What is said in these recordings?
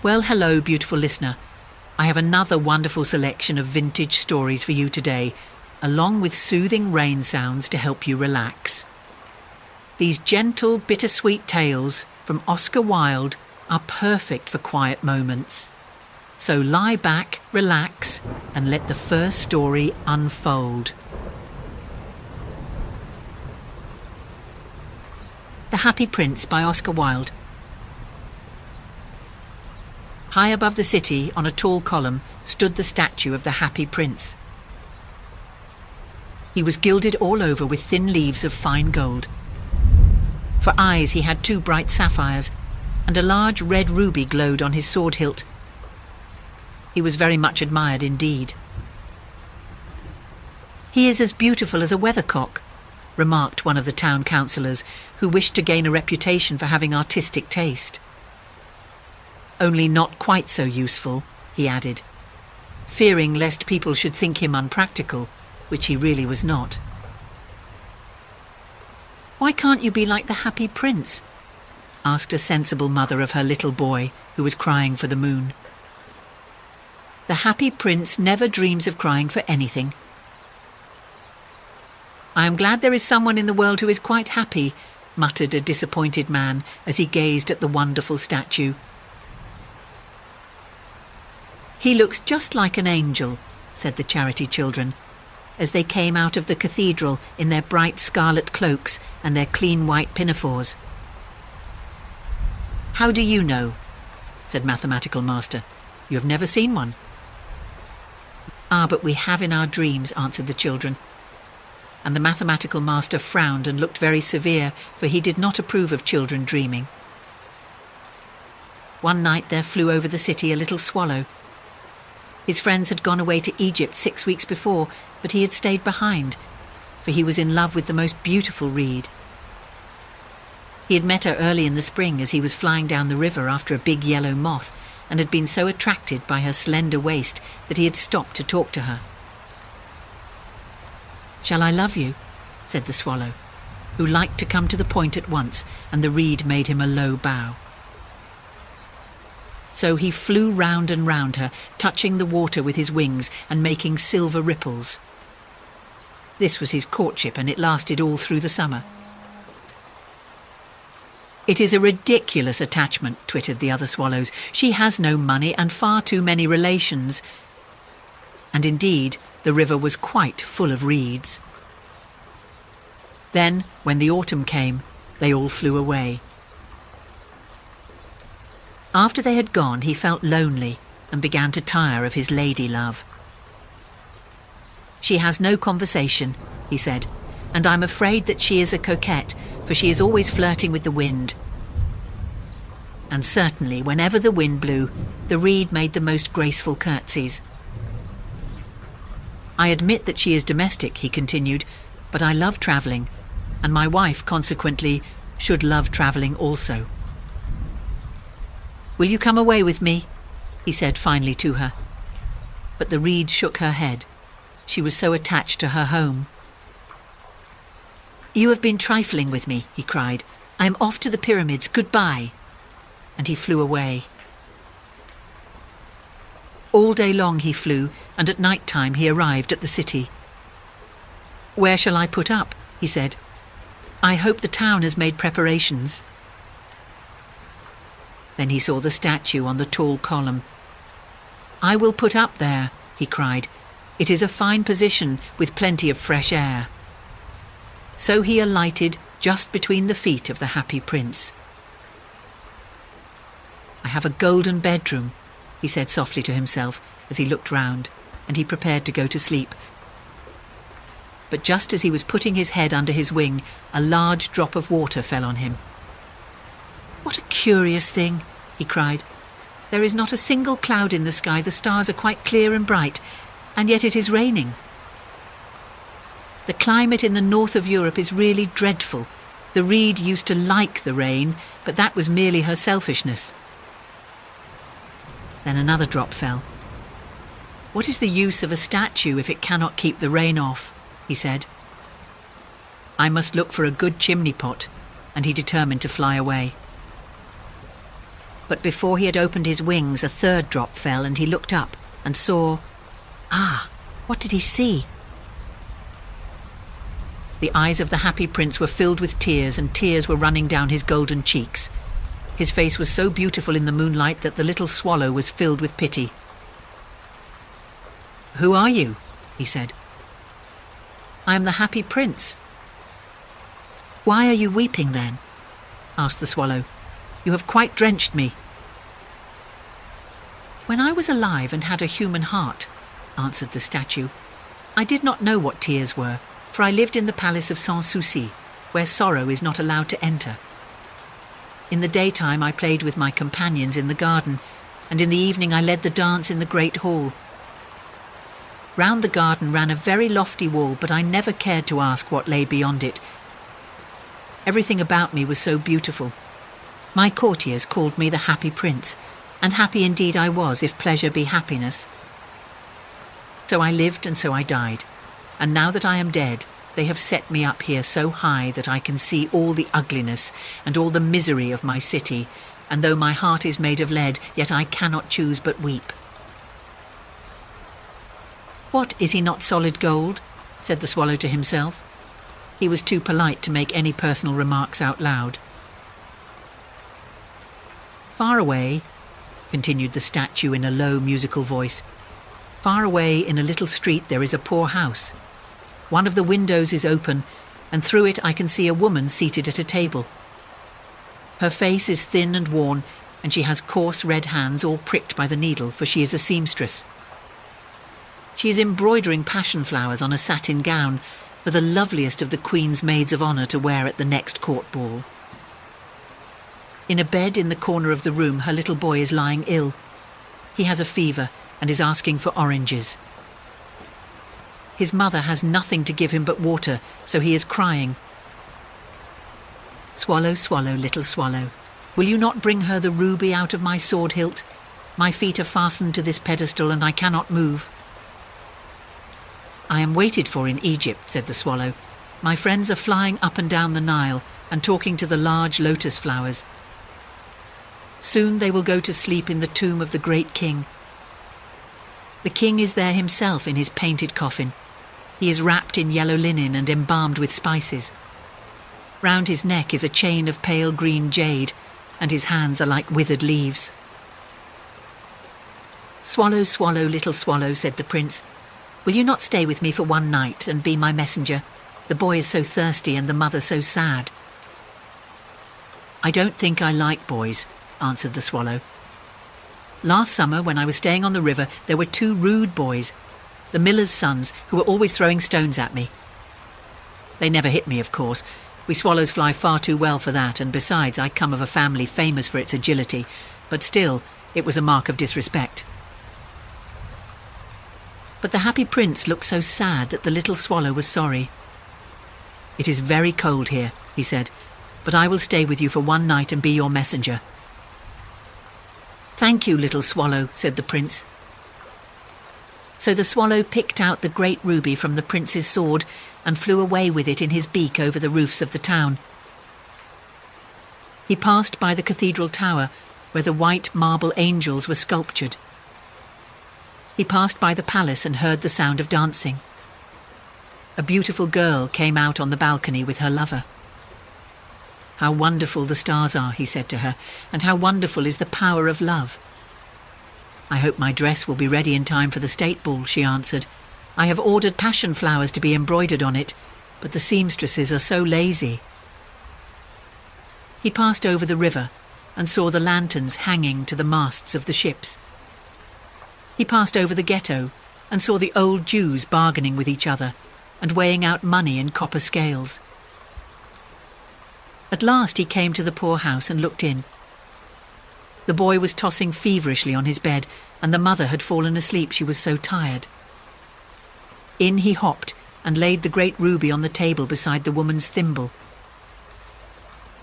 Well, hello, beautiful listener. I have another wonderful selection of vintage stories for you today, along with soothing rain sounds to help you relax. These gentle, bittersweet tales from Oscar Wilde are perfect for quiet moments. So lie back, relax, and let the first story unfold. The Happy Prince by Oscar Wilde. High above the city, on a tall column, stood the statue of the Happy Prince. He was gilded all over with thin leaves of fine gold. For eyes he had 2 bright sapphires, and a large red ruby glowed on his sword hilt. He was very much admired indeed. "He is as beautiful as a weathercock," remarked one of the town councillors, who wished to gain a reputation for having artistic taste. "Only not quite so useful," he added, fearing lest people should think him unpractical, which he really was not. "Why can't you be like the Happy Prince?" asked a sensible mother of her little boy, who was crying for the moon. "The Happy Prince never dreams of crying for anything." "I am glad there is someone in the world who is quite happy," muttered a disappointed man as he gazed at the wonderful statue. "He looks just like an angel," said the charity children, as they came out of the cathedral in their bright scarlet cloaks and their clean white pinafores. "How do you know?" said Mathematical Master. "You have never seen one." "Ah, but we have in our dreams," answered the children. And the Mathematical Master frowned and looked very severe, for he did not approve of children dreaming. One night there flew over the city a little swallow. His friends had gone away to Egypt 6 weeks before, but he had stayed behind, for he was in love with the most beautiful reed. He had met her early in the spring as he was flying down the river after a big yellow moth, and had been so attracted by her slender waist that he had stopped to talk to her. "Shall I love you?" said the swallow, who liked to come to the point at once, and the reed made him a low bow. So he flew round and round her, touching the water with his wings and making silver ripples. This was his courtship, and it lasted all through the summer. "It is a ridiculous attachment," twittered the other swallows. "She has no money and far too many relations." And indeed, the river was quite full of reeds. Then, when the autumn came, they all flew away. After they had gone, he felt lonely and began to tire of his lady love. "She has no conversation," he said, "and I'm afraid that she is a coquette, for she is always flirting with the wind." And certainly, whenever the wind blew, the reed made the most graceful curtsies. "I admit that she is domestic," he continued, "but I love travelling, and my wife, consequently, should love travelling also. Will you come away with me?" he said finally to her. But the reed shook her head. She was so attached to her home. "You have been trifling with me," he cried. "I am off to the pyramids. Goodbye." And he flew away. All day long he flew, and at night time he arrived at the city. "Where shall I put up?" he said. "I hope the town has made preparations." Then he saw the statue on the tall column. "I will put up there," he cried. "It is a fine position with plenty of fresh air." So he alighted just between the feet of the Happy Prince. "I have a golden bedroom," he said softly to himself as he looked round, and he prepared to go to sleep. But just as he was putting his head under his wing, a large drop of water fell on him. "What a curious thing," he cried. "There is not a single cloud in the sky, the stars are quite clear and bright, and yet it is raining. The climate in the north of Europe is really dreadful. The reed used to like the rain, but that was merely her selfishness." Then another drop fell. "What is the use of a statue if it cannot keep the rain off?" he said. "I must look for a good chimney pot," and he determined to fly away. But before he had opened his wings, a third drop fell, and he looked up and saw... what did he see? The eyes of the happy prince were filled with tears, and tears were running down his golden cheeks. His face was so beautiful in the moonlight that the little swallow was filled with pity. "Who are you?" he said. "I am the happy prince." "Why are you weeping then?" asked the swallow. "You have quite drenched me." "When I was alive and had a human heart," answered the statue, "I did not know what tears were, for I lived in the palace of Sans Souci, where sorrow is not allowed to enter. In the daytime I played with my companions in the garden, and in the evening I led the dance in the great hall. Round the garden ran a very lofty wall, but I never cared to ask what lay beyond it. Everything about me was so beautiful. My courtiers called me the happy prince, and happy indeed I was, if pleasure be happiness. So I lived and so I died, and now that I am dead, they have set me up here so high that I can see all the ugliness and all the misery of my city, and though my heart is made of lead, yet I cannot choose but weep." "What, is he not solid gold?" said the swallow to himself. He was too polite to make any personal remarks out loud. "Far away," continued the statue in a low musical voice, "far away in a little street there is a poor house. One of the windows is open, and through it I can see a woman seated at a table. Her face is thin and worn, and she has coarse red hands all pricked by the needle, for she is a seamstress. She is embroidering passion flowers on a satin gown for the loveliest of the Queen's maids of honour to wear at the next court ball. In a bed in the corner of the room her little boy is lying ill. He has a fever and is asking for oranges. His mother has nothing to give him but water, so he is crying. Swallow, swallow, little swallow, will you not bring her the ruby out of my sword hilt? My feet are fastened to this pedestal and I cannot move." "I am waited for in Egypt," said the swallow. "My friends are flying up and down the Nile and talking to the large lotus flowers. Soon they will go to sleep in the tomb of the great king. The king is there himself in his painted coffin. He is wrapped in yellow linen and embalmed with spices. Round his neck is a chain of pale green jade, and his hands are like withered leaves." "Swallow, swallow, little swallow," said the prince, "will you not stay with me for one night and be my messenger? The boy is so thirsty and the mother so sad." "I don't think I like boys," answered the swallow. "Last summer, when I was staying on the river, there were 2 rude boys, the miller's sons, who were always throwing stones at me. They never hit me, of course. We swallows fly far too well for that, and besides, I come of a family famous for its agility, but still, it was a mark of disrespect." But the happy prince looked so sad that the little swallow was sorry. "It is very cold here," he said, "but I will stay with you for one night and be your messenger." "Thank you, little swallow," said the prince. So the swallow picked out the great ruby from the prince's sword and flew away with it in his beak over the roofs of the town. He passed by the cathedral tower, where the white marble angels were sculptured. He passed by the palace and heard the sound of dancing. A beautiful girl came out on the balcony with her lover. "How wonderful the stars are," he said to her, "and how wonderful is the power of love." "I hope my dress will be ready in time for the state ball," she answered. "I have ordered passion flowers to be embroidered on it, but the seamstresses are so lazy." He passed over the river and saw the lanterns hanging to the masts of the ships. He passed over the ghetto and saw the old Jews bargaining with each other and weighing out money in copper scales. At last he came to the poor house and looked in. The boy was tossing feverishly on his bed, and the mother had fallen asleep, she was so tired. In he hopped and laid the great ruby on the table beside the woman's thimble.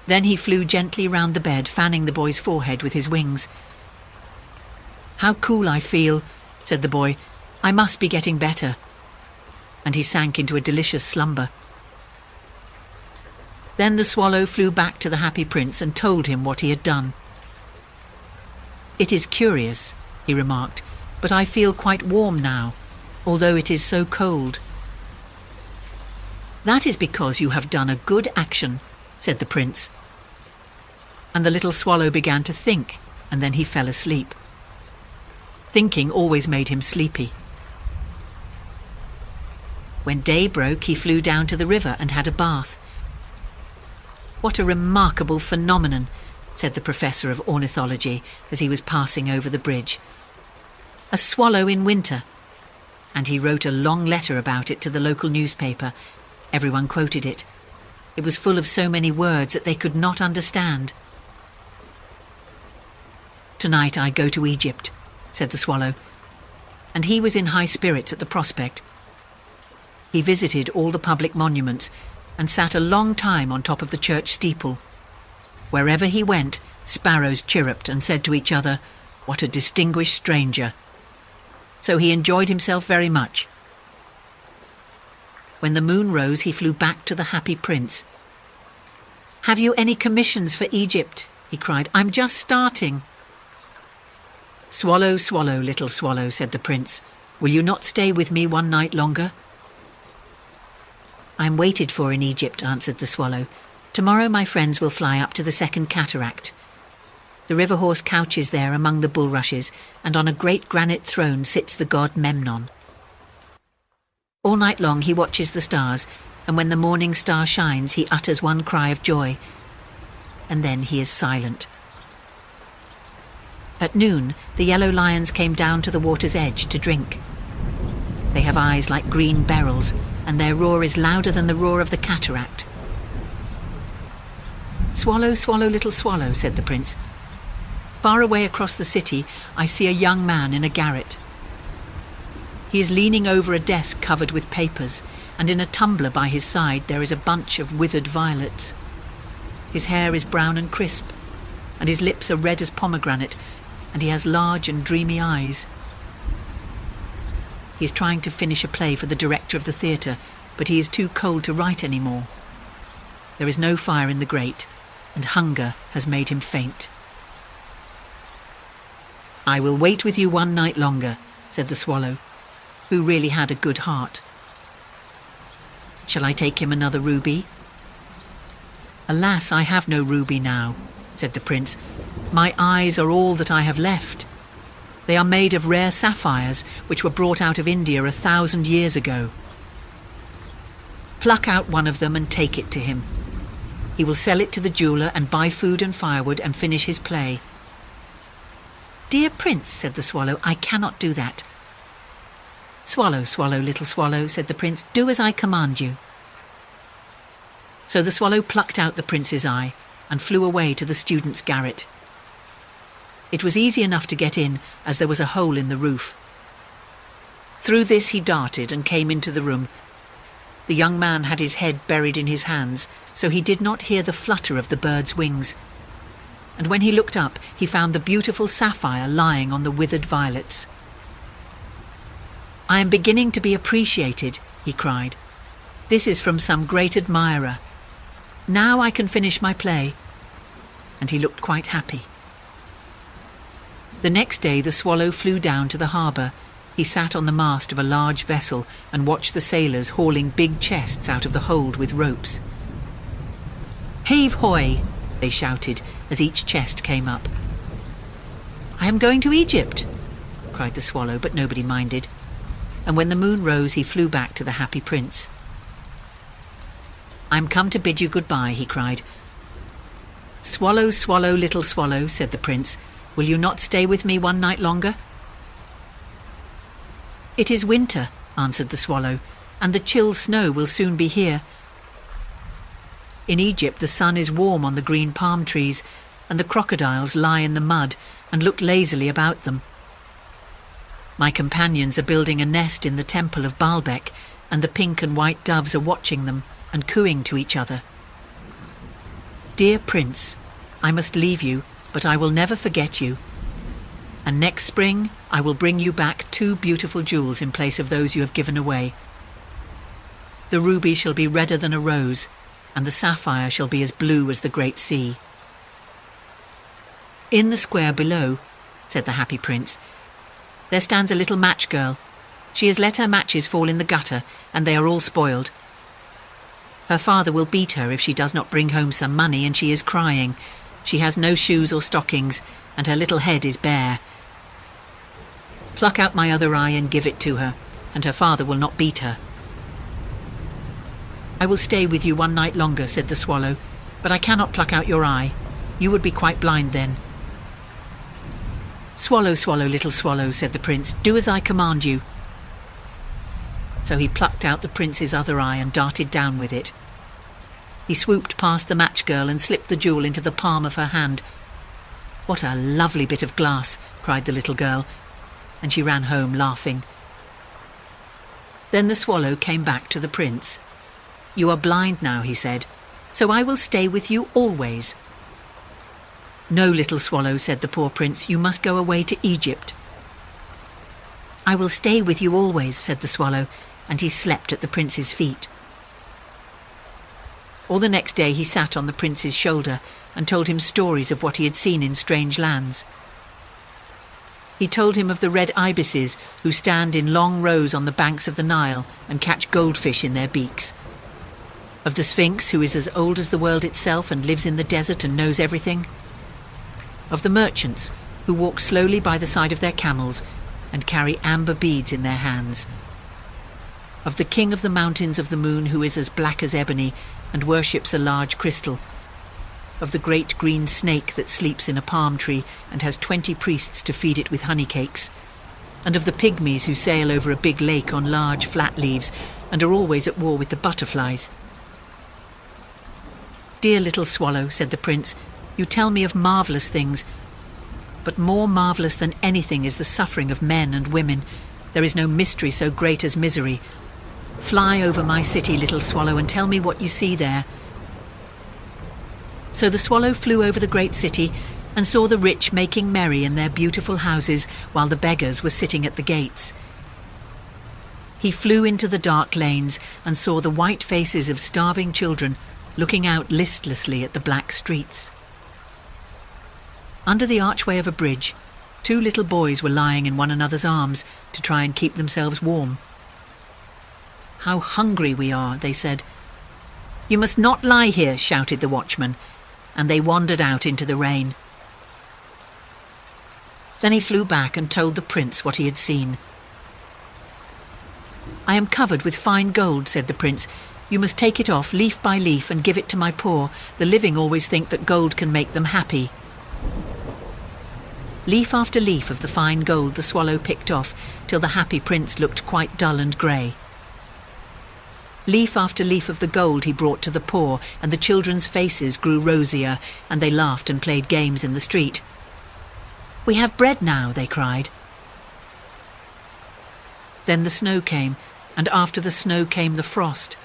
Then he flew gently round the bed, fanning the boy's forehead with his wings. "How cool I feel," said the boy. "I must be getting better." And he sank into a delicious slumber. Then the swallow flew back to the happy prince and told him what he had done. "It is curious," he remarked, "but I feel quite warm now, although it is so cold." "That is because you have done a good action," said the prince. And the little swallow began to think, and then he fell asleep. Thinking always made him sleepy. When day broke, he flew down to the river and had a bath. "What a remarkable phenomenon," said the professor of ornithology as he was passing over the bridge. "A swallow in winter." And he wrote a long letter about it to the local newspaper. Everyone quoted it. It was full of so many words that they could not understand. "Tonight I go to Egypt," said the swallow, and he was in high spirits at the prospect. He visited all the public monuments and sat a long time on top of the church steeple. Wherever he went, sparrows chirruped and said to each other, "What a distinguished stranger." So he enjoyed himself very much. When the moon rose, he flew back to the happy prince. "Have you any commissions for Egypt?" he cried. "I'm just starting." "Swallow, swallow, little swallow," said the prince. "Will you not stay with me one night longer?" "I'm waited for in Egypt," answered the swallow. "Tomorrow my friends will fly up to the second cataract. The river horse couches there among the bulrushes, and on a great granite throne sits the god Memnon. All night long he watches the stars, and when the morning star shines he utters one cry of joy, and then he is silent. At noon the yellow lions came down to the water's edge to drink. They have eyes like green beryls, and their roar is louder than the roar of the cataract." "Swallow, swallow, little swallow," said the prince. "Far away across the city I see a young man in a garret. He is leaning over a desk covered with papers, and in a tumbler by his side there is a bunch of withered violets. His hair is brown and crisp, and his lips are red as pomegranate, and he has large and dreamy eyes. He is trying to finish a play for the director of the theatre, but he is too cold to write any more. There is no fire in the grate, and hunger has made him faint." "I will wait with you one night longer," said the swallow, who really had a good heart. "Shall I take him another ruby?" "Alas, I have no ruby now," said the prince. "My eyes are all that I have left. They are made of rare sapphires, which were brought out of India 1,000 years ago. Pluck out one of them and take it to him. He will sell it to the jeweller and buy food and firewood and finish his play." "Dear prince," said the swallow, "I cannot do that." "Swallow, swallow, little swallow," said the prince, "do as I command you." So the swallow plucked out the prince's eye and flew away to the student's garret. It was easy enough to get in, as there was a hole in the roof. Through this he darted and came into the room. The young man had his head buried in his hands, so he did not hear the flutter of the bird's wings. And when he looked up, he found the beautiful sapphire lying on the withered violets. "I am beginning to be appreciated," he cried. "This is from some great admirer. Now I can finish my play." And he looked quite happy. The next day the swallow flew down to the harbour. He sat on the mast of a large vessel and watched the sailors hauling big chests out of the hold with ropes. "Heave hoy!" they shouted as each chest came up. "I am going to Egypt," cried the swallow, but nobody minded. And when the moon rose he flew back to the happy prince. "I am come to bid you goodbye," he cried. "Swallow, swallow, little swallow," said the prince. "Will you not stay with me one night longer?" "It is winter," answered the swallow, "and the chill snow will soon be here. In Egypt the sun is warm on the green palm trees, and the crocodiles lie in the mud and look lazily about them. My companions are building a nest in the temple of Baalbek, and the pink and white doves are watching them and cooing to each other. Dear prince, I must leave you, but I will never forget you. And next spring I will bring you back 2 beautiful jewels in place of those you have given away. The ruby shall be redder than a rose, and the sapphire shall be as blue as the great sea. In the square below said the happy prince. "There stands a little match girl. She has let her matches fall in the gutter, and they are all spoiled. Her father will beat her if she does not bring home some money, and she is crying. She has no shoes or stockings, and her little head is bare. Pluck out my other eye and give it to her, and her father will not beat her." "I will stay with you one night longer," said the swallow, "but I cannot pluck out your eye. You would be quite blind then." "Swallow, swallow, little swallow," said the prince, "do as I command you." So he plucked out the prince's other eye and darted down with it. He swooped past the match girl and slipped the jewel into the palm of her hand. "What a lovely bit of glass," cried the little girl, and she ran home laughing. Then the swallow came back to the prince. "You are blind now," he said, "so I will stay with you always." "No, little swallow," said the poor prince, "you must go away to Egypt." "I will stay with you always," said the swallow, and he slept at the prince's feet. All the next day he sat on the prince's shoulder and told him stories of what he had seen in strange lands. He told him of the red ibises who stand in long rows on the banks of the Nile and catch goldfish in their beaks, of the Sphinx who is as old as the world itself and lives in the desert and knows everything, of the merchants who walk slowly by the side of their camels and carry amber beads in their hands, of the king of the mountains of the moon who is as black as ebony and worships a large crystal, of the great green snake that sleeps in a palm tree and has 20 priests to feed it with honey cakes, and of the pygmies who sail over a big lake on large flat leaves and are always at war with the butterflies. "Dear little swallow," said the prince, "you tell me of marvellous things, but more marvellous than anything is the suffering of men and women. There is no mystery so great as misery. Fly over my city, little swallow, and tell me what you see there." So the swallow flew over the great city and saw the rich making merry in their beautiful houses while the beggars were sitting at the gates. He flew into the dark lanes and saw the white faces of starving children looking out listlessly at the black streets. Under the archway of a bridge, 2 little boys were lying in one another's arms to try and keep themselves warm. "How hungry we are," they said. "You must not lie here," shouted the watchman, and they wandered out into the rain. Then he flew back and told the prince what he had seen. "I am covered with fine gold," said the prince. "You must take it off leaf by leaf and give it to my poor. The living always think that gold can make them happy." Leaf after leaf of the fine gold the swallow picked off till the happy prince looked quite dull and grey. Leaf after leaf of the gold he brought to the poor, and the children's faces grew rosier, and they laughed and played games in the street. "We have bread now," they cried. Then the snow came, and after the snow came the frost.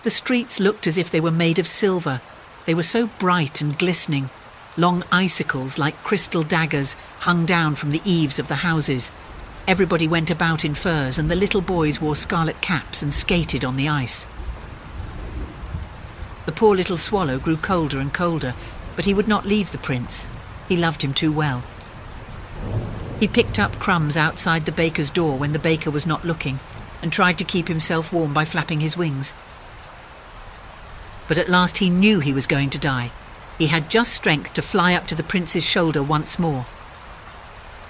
The streets looked as if they were made of silver. They were so bright and glistening. Long icicles like crystal daggers hung down from the eaves of the houses. Everybody went about in furs, and the little boys wore scarlet caps and skated on the ice. The poor little swallow grew colder and colder, but he would not leave the prince. He loved him too well. He picked up crumbs outside the baker's door when the baker was not looking, and tried to keep himself warm by flapping his wings. But at last he knew he was going to die. He had just strength to fly up to the prince's shoulder once more.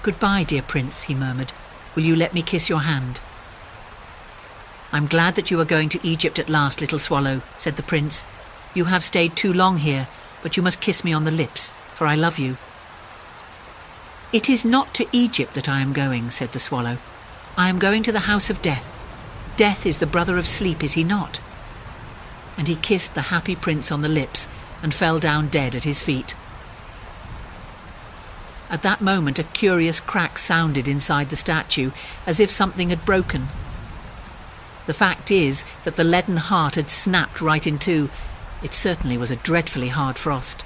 "Goodbye, dear prince," he murmured. "Will you let me kiss your hand?" "I'm glad that you are going to Egypt at last, little swallow," said the prince. "You have stayed too long here, but you must kiss me on the lips, for I love you." "It is not to Egypt that I am going," said the swallow. "I am going to the house of death. Death is the brother of sleep, is he not?" And he kissed the happy prince on the lips and fell down dead at his feet. At that moment a curious crack sounded inside the statue, as if something had broken. The fact is that the leaden heart had snapped right in two. It certainly was a dreadfully hard frost.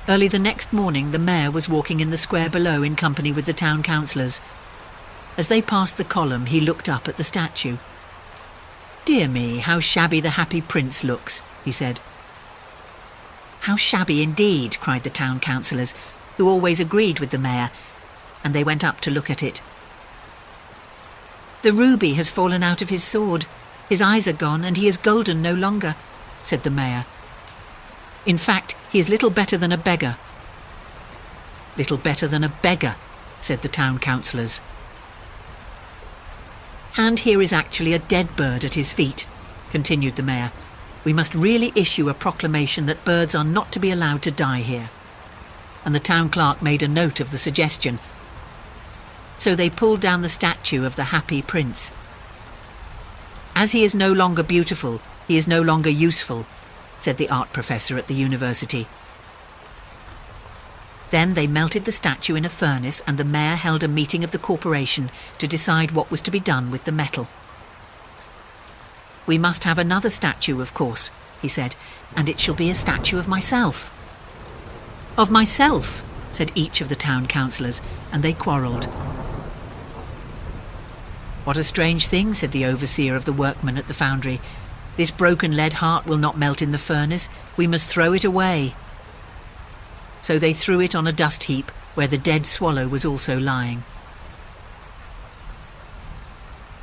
Early the next morning the mayor was walking in the square below in company with the town councillors. As they passed the column he looked up at the statue. "Dear me, how shabby the happy prince looks," he said. "How shabby indeed," cried the town councillors, who always agreed with the mayor, and they went up to look at it. "The ruby has fallen out of his sword. His eyes are gone, and he is golden no longer," said the mayor. "In fact, he is little better than a beggar." "Little better than a beggar," said the town councillors. "And here is actually a dead bird at his feet," continued the mayor. "We must really issue a proclamation that birds are not to be allowed to die here." And the town clerk made a note of the suggestion. So they pulled down the statue of the happy prince. "As he is no longer beautiful, he is no longer useful," said the art professor at the university. Then they melted the statue in a furnace, and the mayor held a meeting of the corporation to decide what was to be done with the metal. "We must have another statue, of course," he said, "and it shall be a statue of myself." "Of myself," said each of the town councillors, and they quarrelled. "What a strange thing," said the overseer of the workmen at the foundry. "This broken lead heart will not melt in the furnace. We must throw it away." So they threw it on a dust heap where the dead swallow was also lying.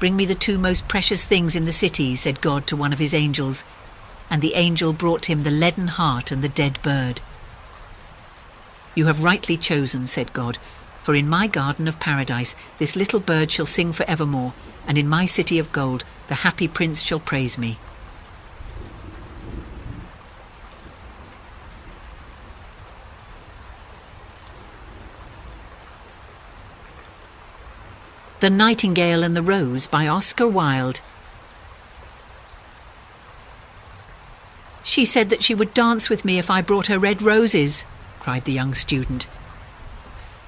"Bring me the two most precious things in the city," said God to one of his angels, and the angel brought him the leaden heart and the dead bird. "You have rightly chosen," said God, "for in my garden of paradise this little bird shall sing for evermore, and in my city of gold the happy prince shall praise me." The Nightingale and the Rose by Oscar Wilde. "She said that she would dance with me if I brought her red roses," cried the young student.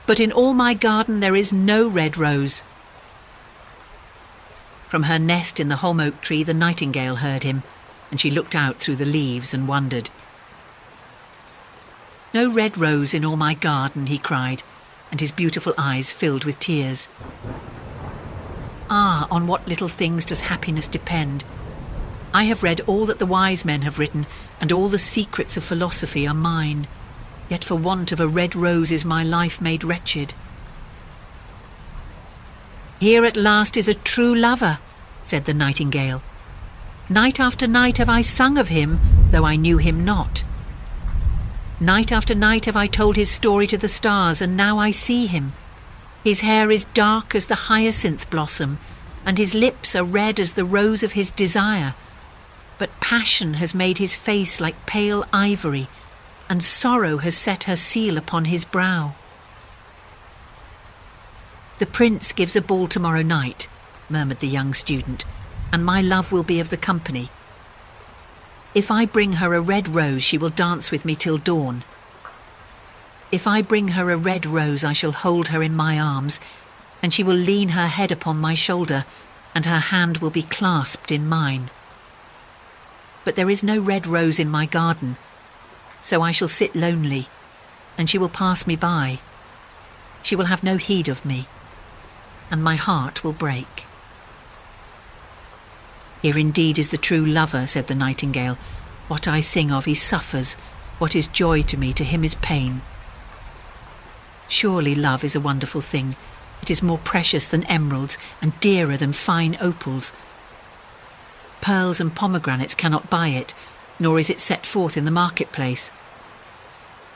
"But in all my garden there is no red rose." From her nest in the holm oak tree the nightingale heard him, and she looked out through the leaves and wondered. "No red rose in all my garden," he cried, and his beautiful eyes filled with tears. "Ah, on what little things does happiness depend! I have read all that the wise men have written, and all the secrets of philosophy are mine. Yet for want of a red rose is my life made wretched." "Here at last is a true lover," said the nightingale. "Night after night have I sung of him, though I knew him not. Night after night have I told his story to the stars, and now I see him. His hair is dark as the hyacinth blossom, and his lips are red as the rose of his desire. But passion has made his face like pale ivory, and sorrow has set her seal upon his brow. The prince gives a ball tomorrow night," murmured the young student, "and my love will be of the company. If I bring her a red rose, she will dance with me till dawn. If I bring her a red rose, I shall hold her in my arms, and she will lean her head upon my shoulder, and her hand will be clasped in mine. But there is no red rose in my garden, so I shall sit lonely, and she will pass me by. She will have no heed of me, and my heart will break." "Here indeed is the true lover," said the nightingale. "What I sing of he suffers, what is joy to me, to him is pain. Surely love is a wonderful thing. It is more precious than emeralds and dearer than fine opals. Pearls and pomegranates cannot buy it, nor is it set forth in the marketplace.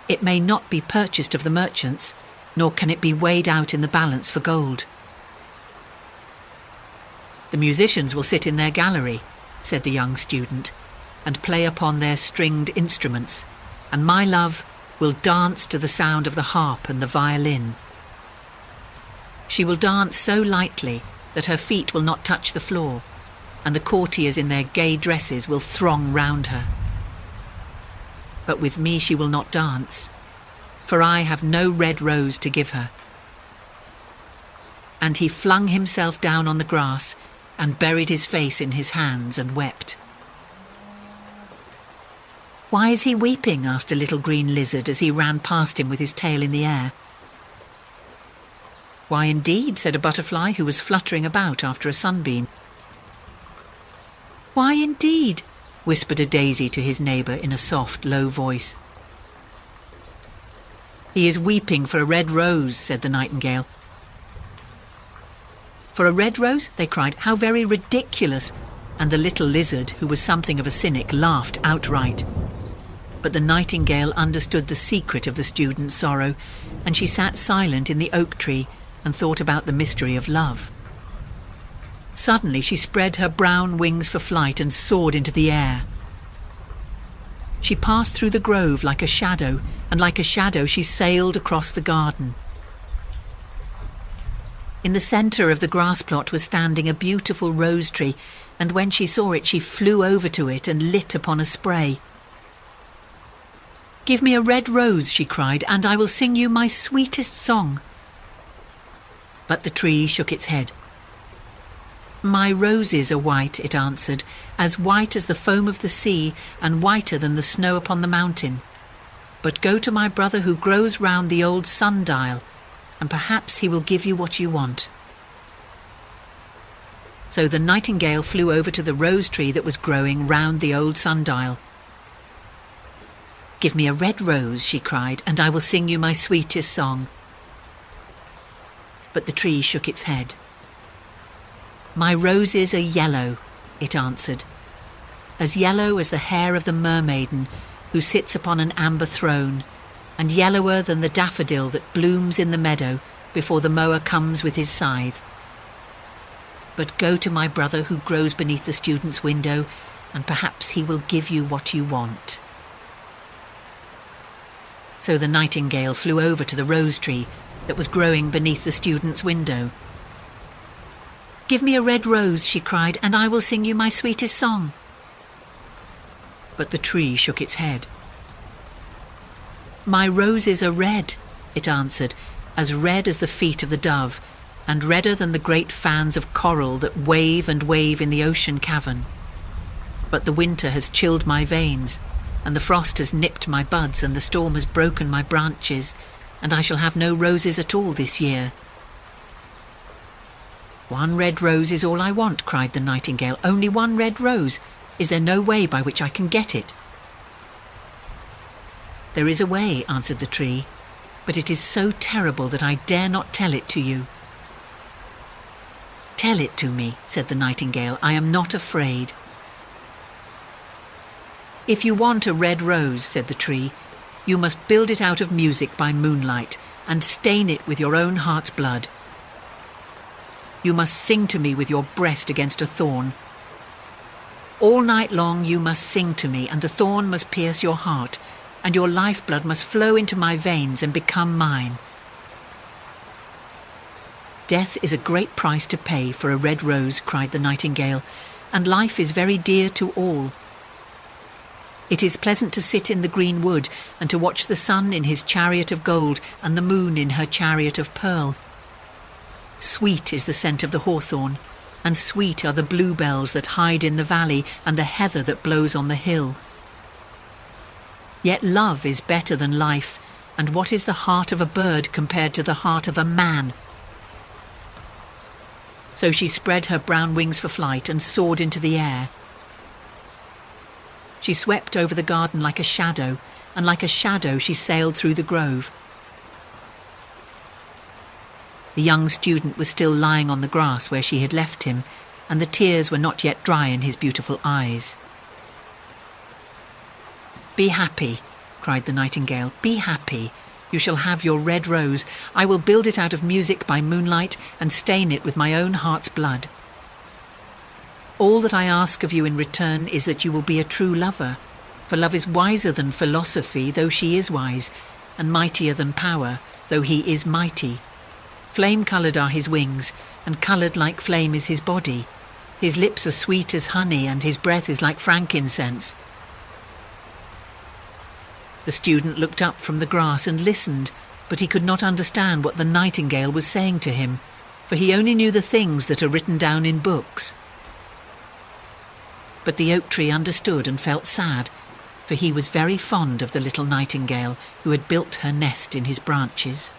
It may not be purchased of the merchants, nor can it be weighed out in the balance for gold." "The musicians will sit in their gallery," said the young student, "and play upon their stringed instruments, and my love will dance to the sound of the harp and the violin. She will dance so lightly that her feet will not touch the floor, and the courtiers in their gay dresses will throng round her. But with me she will not dance, for I have no red rose to give her." And he flung himself down on the grass and buried his face in his hands and wept. "Why is he weeping?" asked a little green lizard as he ran past him with his tail in the air. "Why indeed?" said a butterfly who was fluttering about after a sunbeam. "Why indeed?" whispered a daisy to his neighbour in a soft, low voice. "He is weeping for a red rose," said the nightingale. "For a red rose?" they cried. "How very ridiculous!" And the little lizard, who was something of a cynic, laughed outright. But the nightingale understood the secret of the student's sorrow, and she sat silent in the oak tree and thought about the mystery of love. Suddenly she spread her brown wings for flight and soared into the air. She passed through the grove like a shadow, and like a shadow she sailed across the garden. In the centre of the grass plot was standing a beautiful rose tree, and when she saw it she flew over to it and lit upon a spray. "Give me a red rose," she cried, "and I will sing you my sweetest song." But the tree shook its head. "My roses are white," it answered, "as white as the foam of the sea and whiter than the snow upon the mountain. But go to my brother who grows round the old sundial, and perhaps he will give you what you want." So the nightingale flew over to the rose tree that was growing round the old sundial. "Give me a red rose," she cried, "and I will sing you my sweetest song." But the tree shook its head. "My roses are yellow," it answered, "as yellow as the hair of the mermaiden who sits upon an amber throne, and yellower than the daffodil that blooms in the meadow before the mower comes with his scythe. But go to my brother who grows beneath the student's window, and perhaps he will give you what you want." So the nightingale flew over to the rose tree that was growing beneath the student's window. "Give me a red rose," she cried, "and I will sing you my sweetest song." But the tree shook its head. "My roses are red," it answered, "as red as the feet of the dove, and redder than the great fans of coral that wave and wave in the ocean cavern. But the winter has chilled my veins, and the frost has nipped my buds, and the storm has broken my branches, and I shall have no roses at all this year." "One red rose is all I want," cried the nightingale. "Only one red rose. Is there no way by which I can get it?" "There is a way," answered the tree, "but it is so terrible that I dare not tell it to you." "Tell it to me," said the nightingale. "I am not afraid." "If you want a red rose," said the tree, "you must build it out of music by moonlight and stain it with your own heart's blood. You must sing to me with your breast against a thorn. All night long you must sing to me, and the thorn must pierce your heart, and your lifeblood must flow into my veins and become mine. Death is a great price to pay for a red rose," cried the nightingale, "and life is very dear to all. It is pleasant to sit in the green wood and to watch the sun in his chariot of gold and the moon in her chariot of pearl. Sweet is the scent of the hawthorn, and sweet are the bluebells that hide in the valley and the heather that blows on the hill. Yet love is better than life, and what is the heart of a bird compared to the heart of a man?" So she spread her brown wings for flight and soared into the air. She swept over the garden like a shadow, and like a shadow she sailed through the grove. The young student was still lying on the grass where she had left him, and the tears were not yet dry in his beautiful eyes. "Be happy," cried the nightingale, "be happy. You shall have your red rose. I will build it out of music by moonlight and stain it with my own heart's blood. All that I ask of you in return is that you will be a true lover, for love is wiser than philosophy, though she is wise, and mightier than power, though he is mighty. Flame-coloured are his wings, and coloured like flame is his body. His lips are sweet as honey, and his breath is like frankincense." The student looked up from the grass and listened, but he could not understand what the nightingale was saying to him, for he only knew the things that are written down in books. But the oak tree understood and felt sad, for he was very fond of the little nightingale who had built her nest in his branches.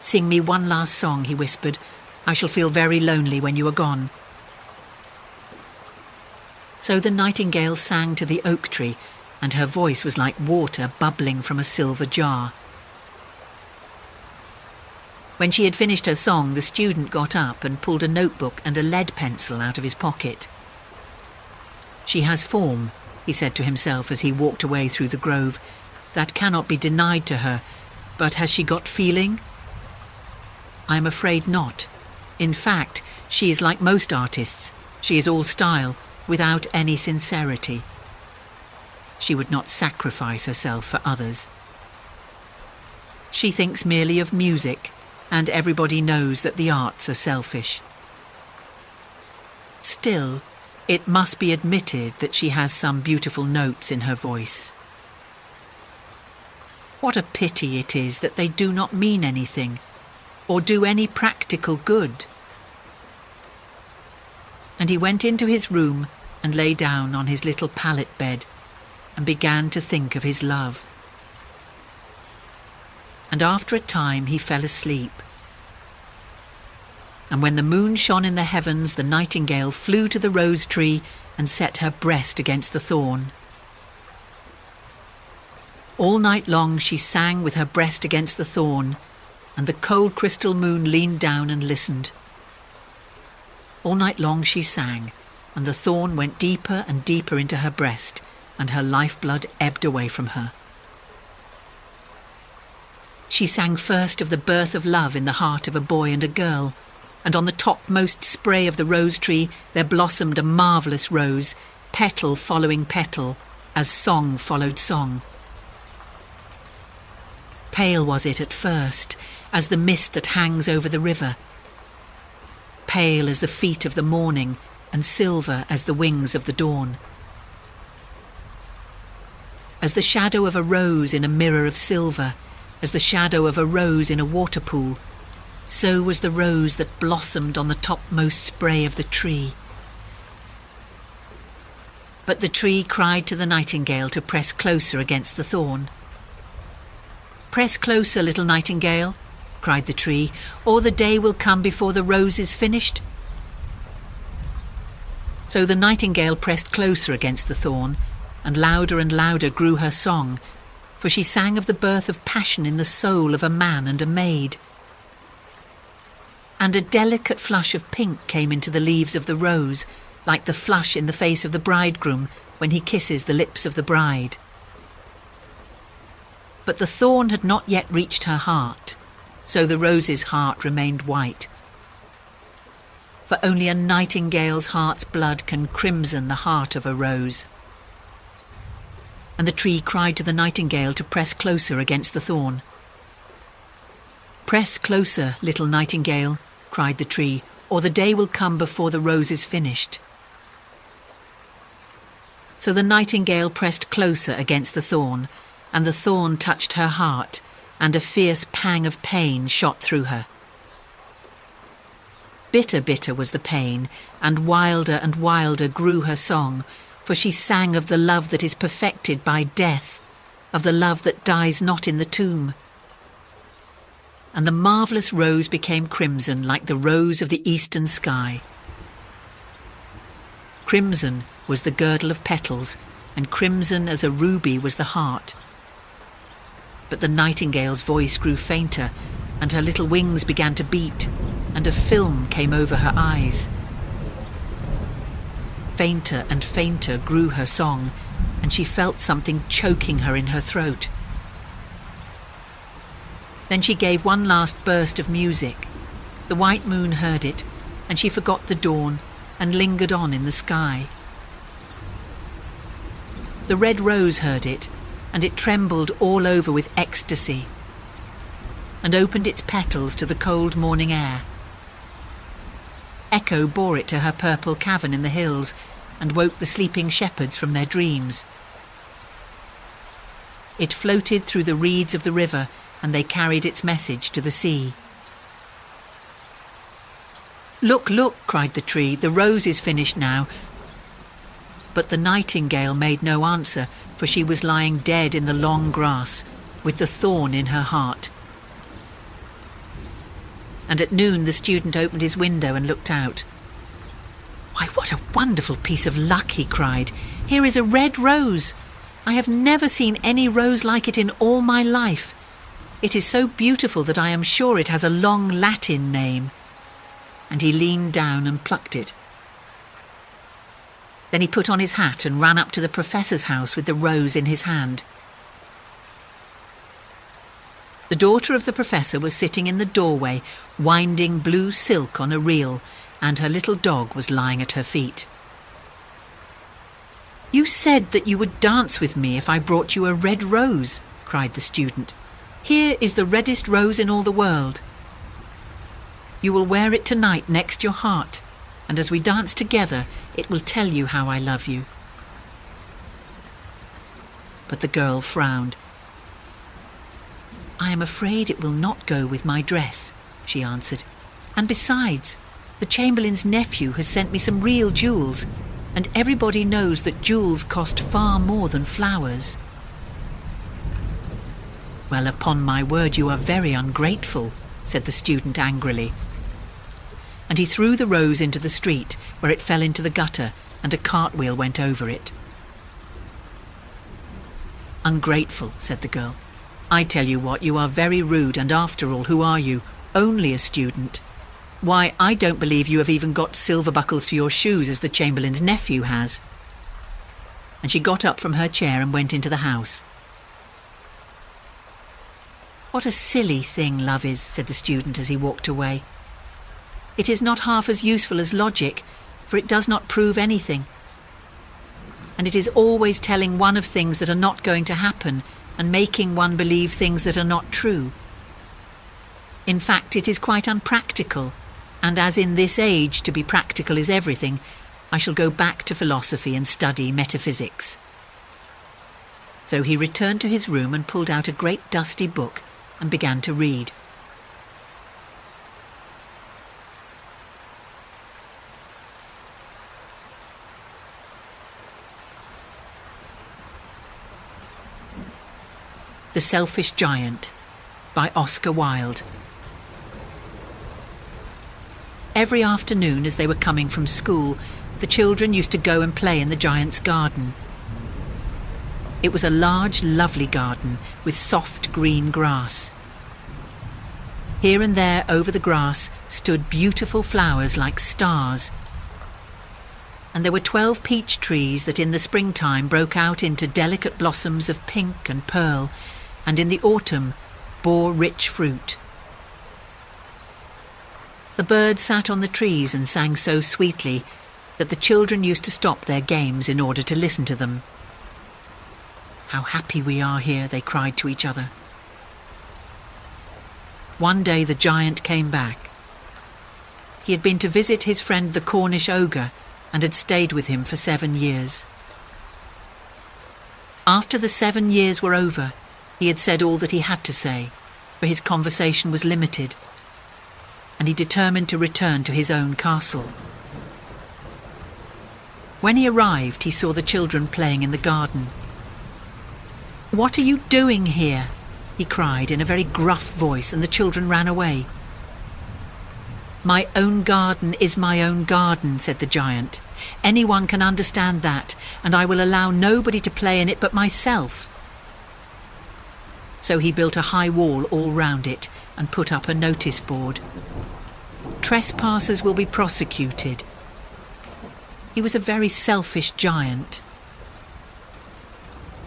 "Sing me one last song," he whispered. "I shall feel very lonely when you are gone." So the nightingale sang to the oak tree, and her voice was like water bubbling from a silver jar. When she had finished her song, the student got up and pulled a notebook and a lead pencil out of his pocket. "She has form," he said to himself as he walked away through the grove. "That cannot be denied to her, but has she got feeling? I am afraid not. In fact, she is like most artists. She is all style, without any sincerity. She would not sacrifice herself for others. She thinks merely of music, and everybody knows that the arts are selfish. Still, it must be admitted that she has some beautiful notes in her voice. What a pity it is that they do not mean anything, or do any practical good." And he went into his room and lay down on his little pallet bed and began to think of his love. And after a time he fell asleep. And when the moon shone in the heavens, the nightingale flew to the rose tree and set her breast against the thorn. All night long she sang with her breast against the thorn, and the cold crystal moon leaned down and listened. All night long she sang, and the thorn went deeper and deeper into her breast, and her lifeblood ebbed away from her. She sang first of the birth of love in the heart of a boy and a girl, and on the topmost spray of the rose tree there blossomed a marvellous rose, petal following petal, as song followed song. Pale was it at first, as the mist that hangs over the river, pale as the feet of the morning, and silver as the wings of the dawn. As the shadow of a rose in a mirror of silver, as the shadow of a rose in a water pool, so was the rose that blossomed on the topmost spray of the tree. But the tree cried to the nightingale to press closer against the thorn. "Press closer, little nightingale," cried the tree, "or the day will come before the rose is finished." So the nightingale pressed closer against the thorn, and louder grew her song, for she sang of the birth of passion in the soul of a man and a maid. And a delicate flush of pink came into the leaves of the rose, like the flush in the face of the bridegroom when he kisses the lips of the bride. But the thorn had not yet reached her heart, so the rose's heart remained white. For only a nightingale's heart's blood can crimson the heart of a rose. And the tree cried to the nightingale to press closer against the thorn. "Press closer, little nightingale," cried the tree, "or the day will come before the rose is finished." So the nightingale pressed closer against the thorn, and the thorn touched her heart, and a fierce pang of pain shot through her. Bitter, bitter was the pain, and wilder grew her song, for she sang of the love that is perfected by death, of the love that dies not in the tomb. And the marvellous rose became crimson like the rose of the eastern sky. Crimson was the girdle of petals, and crimson as a ruby was the heart. But the nightingale's voice grew fainter, and her little wings began to beat, and a film came over her eyes. Fainter and fainter grew her song, and she felt something choking her in her throat. Then she gave one last burst of music. The white moon heard it, and she forgot the dawn and lingered on in the sky. The red rose heard it, and it trembled all over with ecstasy, and opened its petals to the cold morning air. Echo bore it to her purple cavern in the hills, and woke the sleeping shepherds from their dreams. It floated through the reeds of the river, and they carried its message to the sea. "Look, look," cried the tree, "the rose is finished now." But the nightingale made no answer, for she was lying dead in the long grass, with the thorn in her heart. And at noon the student opened his window and looked out. "Why, what a wonderful piece of luck," he cried. "Here is a red rose. I have never seen any rose like it in all my life. It is so beautiful that I am sure it has a long Latin name." And he leaned down and plucked it. Then he put on his hat and ran up to the professor's house with the rose in his hand. The daughter of the professor was sitting in the doorway, winding blue silk on a reel, and her little dog was lying at her feet. "You said that you would dance with me if I brought you a red rose," cried the student. "Here is the reddest rose in all the world. You will wear it tonight next your heart, and as we dance together, it will tell you how I love you." But the girl frowned. "I am afraid it will not go with my dress," she answered. "And besides, the Chamberlain's nephew has sent me some real jewels, and everybody knows that jewels cost far more than flowers." "Well, upon my word, you are very ungrateful," said the student angrily. And he threw the rose into the street, where it fell into the gutter, and a cartwheel went over it. "Ungrateful," said the girl. "I tell you what, you are very rude, and after all, who are you? Only a student. Why, I don't believe you have even got silver buckles to your shoes as the Chamberlain's nephew has." And she got up from her chair and went into the house. "What a silly thing love is," said the student as he walked away. "It is not half as useful as logic, for it does not prove anything. And it is always telling one of things that are not going to happen and making one believe things that are not true. In fact, it is quite unpractical, and as in this age to be practical is everything, I shall go back to philosophy and study metaphysics." So he returned to his room and pulled out a great dusty book and began to read. The Selfish Giant by Oscar Wilde. Every afternoon as they were coming from school, the children used to go and play in the giant's garden. It was a large, lovely garden with soft green grass. Here and there over the grass stood beautiful flowers like stars. And there were 12 peach trees that in the springtime broke out into delicate blossoms of pink and pearl, and in the autumn bore rich fruit. The birds sat on the trees and sang so sweetly that the children used to stop their games in order to listen to them. "How happy we are here," they cried to each other. One day the giant came back. He had been to visit his friend the Cornish ogre and had stayed with him for 7 years. After the 7 years were over, he had said all that he had to say, for his conversation was limited, and he determined to return to his own castle. When he arrived, he saw the children playing in the garden. "What are you doing here?" he cried in a very gruff voice, and the children ran away. "My own garden is my own garden," said the giant. "Anyone can understand that, and I will allow nobody to play in it but myself." So he built a high wall all round it and put up a notice board. "Trespassers will be prosecuted." He was a very selfish giant.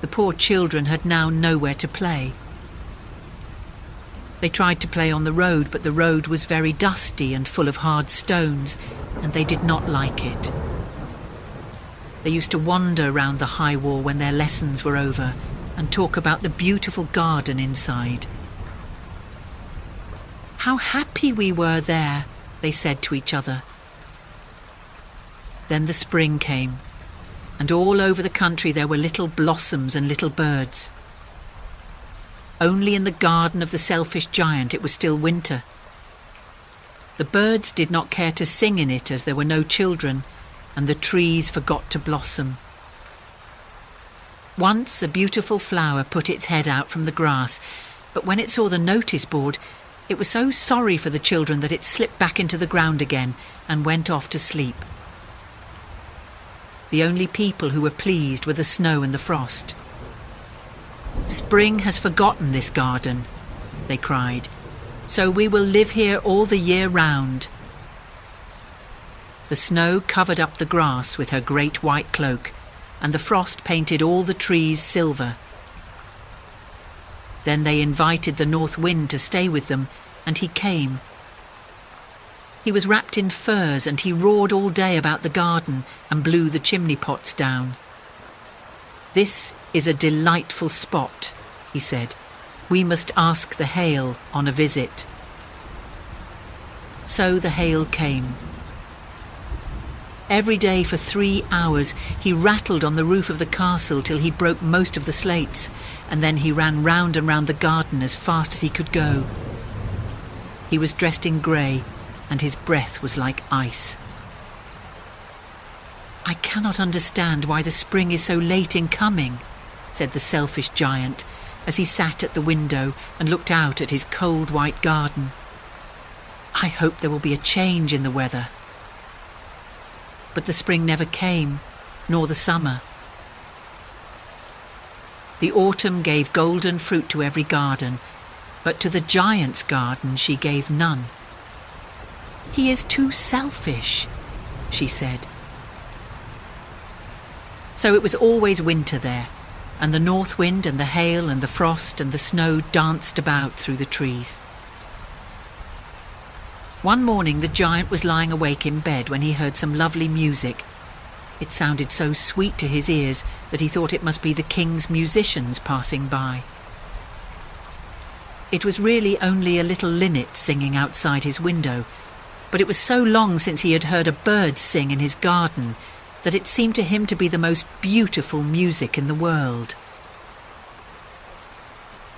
The poor children had now nowhere to play. They tried to play on the road, but the road was very dusty and full of hard stones, and they did not like it. They used to wander round the high wall when their lessons were over and talk about the beautiful garden inside. "How happy we were there," they said to each other. Then the spring came, and all over the country there were little blossoms and little birds. Only in the garden of the selfish giant it was still winter. The birds did not care to sing in it as there were no children, and the trees forgot to blossom. Once a beautiful flower put its head out from the grass, but when it saw the notice board, it was so sorry for the children that it slipped back into the ground again and went off to sleep. The only people who were pleased were the snow and the frost. "Spring has forgotten this garden," they cried, "so we will live here all the year round." The snow covered up the grass with her great white cloak, and the frost painted all the trees silver. Then they invited the north wind to stay with them, and he came. He was wrapped in furs, and he roared all day about the garden and blew the chimney pots down. "This is a delightful spot," he said. "We must ask the hail on a visit." So the hail came. Every day for 3 hours he rattled on the roof of the castle till he broke most of the slates, and then he ran round and round the garden as fast as he could go. He was dressed in grey, and his breath was like ice. "I cannot understand why the spring is so late in coming," said the selfish giant, as he sat at the window and looked out at his cold white garden. "I hope there will be a change in the weather." But the spring never came, nor the summer. The autumn gave golden fruit to every garden, but to the giant's garden she gave none. "He is too selfish," she said. So it was always winter there, and the north wind and the hail and the frost and the snow danced about through the trees. One morning the giant was lying awake in bed when he heard some lovely music. It sounded so sweet to his ears that he thought it must be the king's musicians passing by. It was really only a little linnet singing outside his window, but it was so long since he had heard a bird sing in his garden that it seemed to him to be the most beautiful music in the world.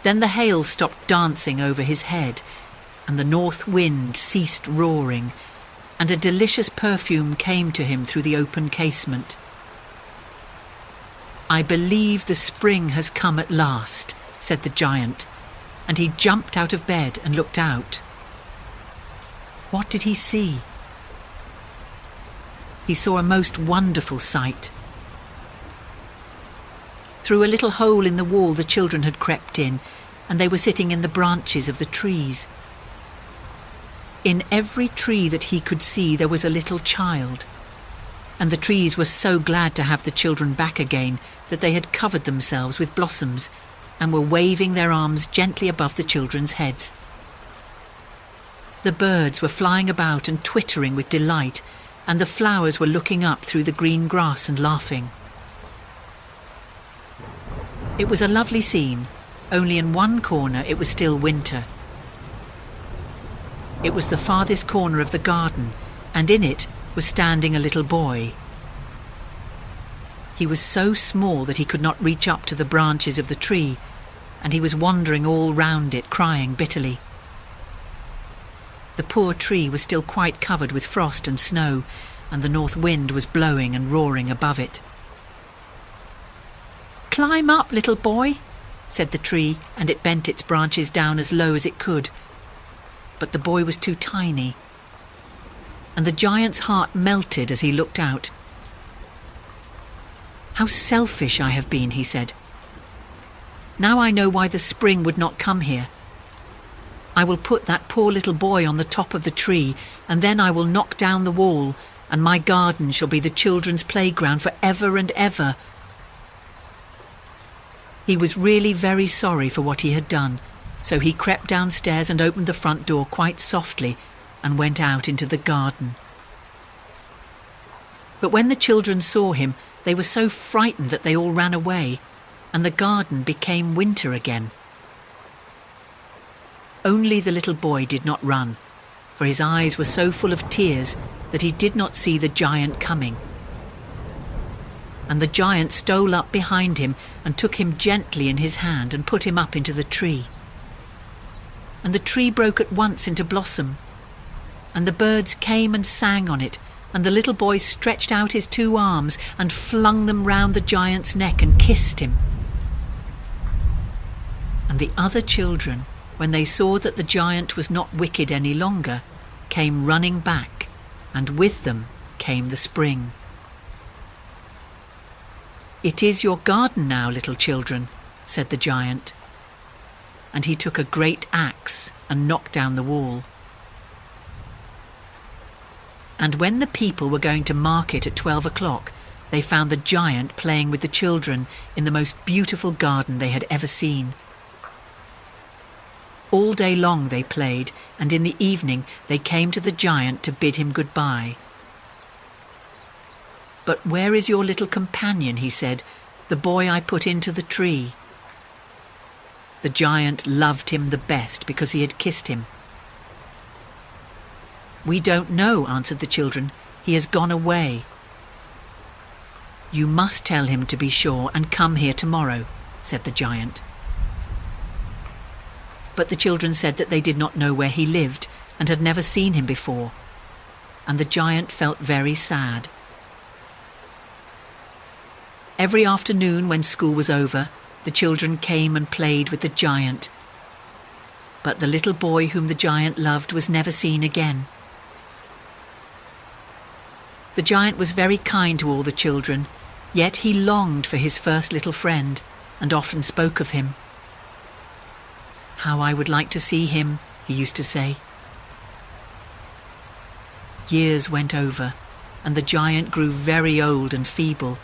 Then the hail stopped dancing over his head, and the north wind ceased roaring, and a delicious perfume came to him through the open casement. "I believe the spring has come at last," said the giant, and he jumped out of bed and looked out. What did he see? He saw a most wonderful sight. Through a little hole in the wall the children had crept in, and they were sitting in the branches of the trees. In every tree that he could see there was a little child, and the trees were so glad to have the children back again that they had covered themselves with blossoms and were waving their arms gently above the children's heads. The birds were flying about and twittering with delight, and the flowers were looking up through the green grass and laughing. It was a lovely scene, only in one corner it was still winter. It was the farthest corner of the garden, and in it was standing a little boy. He was so small that he could not reach up to the branches of the tree, and he was wandering all round it, crying bitterly. The poor tree was still quite covered with frost and snow, and the north wind was blowing and roaring above it. "Climb up, little boy," said the tree, and it bent its branches down as low as it could. But the boy was too tiny, and the giant's heart melted as he looked out. "How selfish I have been," he said. "Now I know why the spring would not come here. I will put that poor little boy on the top of the tree, and then I will knock down the wall, and my garden shall be the children's playground for ever and ever." He was really very sorry for what he had done, so he crept downstairs and opened the front door quite softly and went out into the garden. But when the children saw him, they were so frightened that they all ran away, and the garden became winter again. Only the little boy did not run, for his eyes were so full of tears that he did not see the giant coming. And the giant stole up behind him and took him gently in his hand and put him up into the tree. And the tree broke at once into blossom, and the birds came and sang on it, and the little boy stretched out his 2 arms and flung them round the giant's neck and kissed him. And the other children, when they saw that the giant was not wicked any longer, came running back, and with them came the spring. "It is your garden now, little children," said the giant. And he took a great axe and knocked down the wall. And when the people were going to market at 12 o'clock, they found the giant playing with the children in the most beautiful garden they had ever seen. All day long they played, and in the evening they came to the giant to bid him goodbye. "But where is your little companion?" he said, "the boy I put into the tree?" The giant loved him the best because he had kissed him. "We don't know," answered the children. "He has gone away." "You must tell him to be sure and come here tomorrow," said the giant. But the children said that they did not know where he lived and had never seen him before, and the giant felt very sad. Every afternoon when school was over, the children came and played with the giant. But the little boy whom the giant loved was never seen again. The giant was very kind to all the children, yet he longed for his first little friend and often spoke of him. "How I would like to see him," he used to say. Years went over, and the giant grew very old and feeble.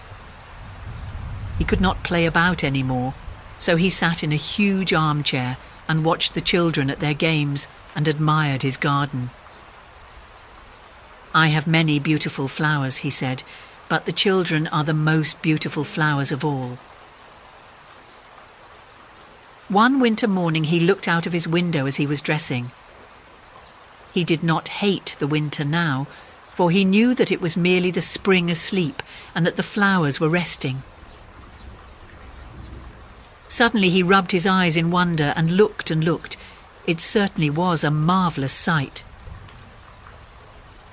He could not play about any more, so he sat in a huge armchair and watched the children at their games and admired his garden. "I have many beautiful flowers," he said, "but the children are the most beautiful flowers of all." One winter morning he looked out of his window as he was dressing. He did not hate the winter now, for he knew that it was merely the spring asleep and that the flowers were resting. Suddenly he rubbed his eyes in wonder and looked and looked. It certainly was a marvellous sight.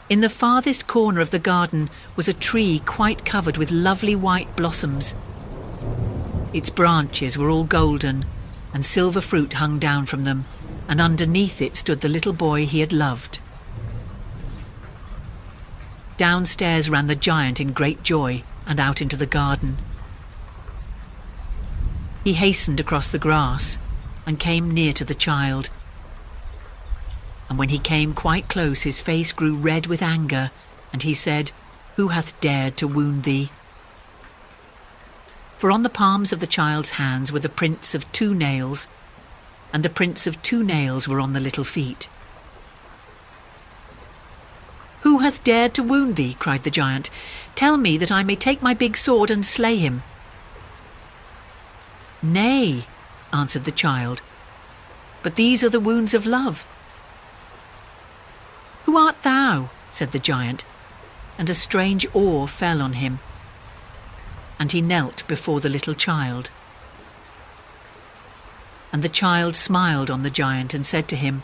In the farthest corner of the garden was a tree quite covered with lovely white blossoms. Its branches were all golden, and silver fruit hung down from them, and underneath it stood the little boy he had loved. Downstairs ran the giant in great joy and out into the garden. He hastened across the grass and came near to the child. And when he came quite close, his face grew red with anger, and he said, "Who hath dared to wound thee?" For on the palms of the child's hands were the prints of 2 nails, and the prints of 2 nails were on the little feet. "Who hath dared to wound thee?" cried the giant. "Tell me that I may take my big sword and slay him." "Nay," answered the child, "but these are the wounds of love." "Who art thou?" said the giant, and a strange awe fell on him, and he knelt before the little child. And the child smiled on the giant and said to him,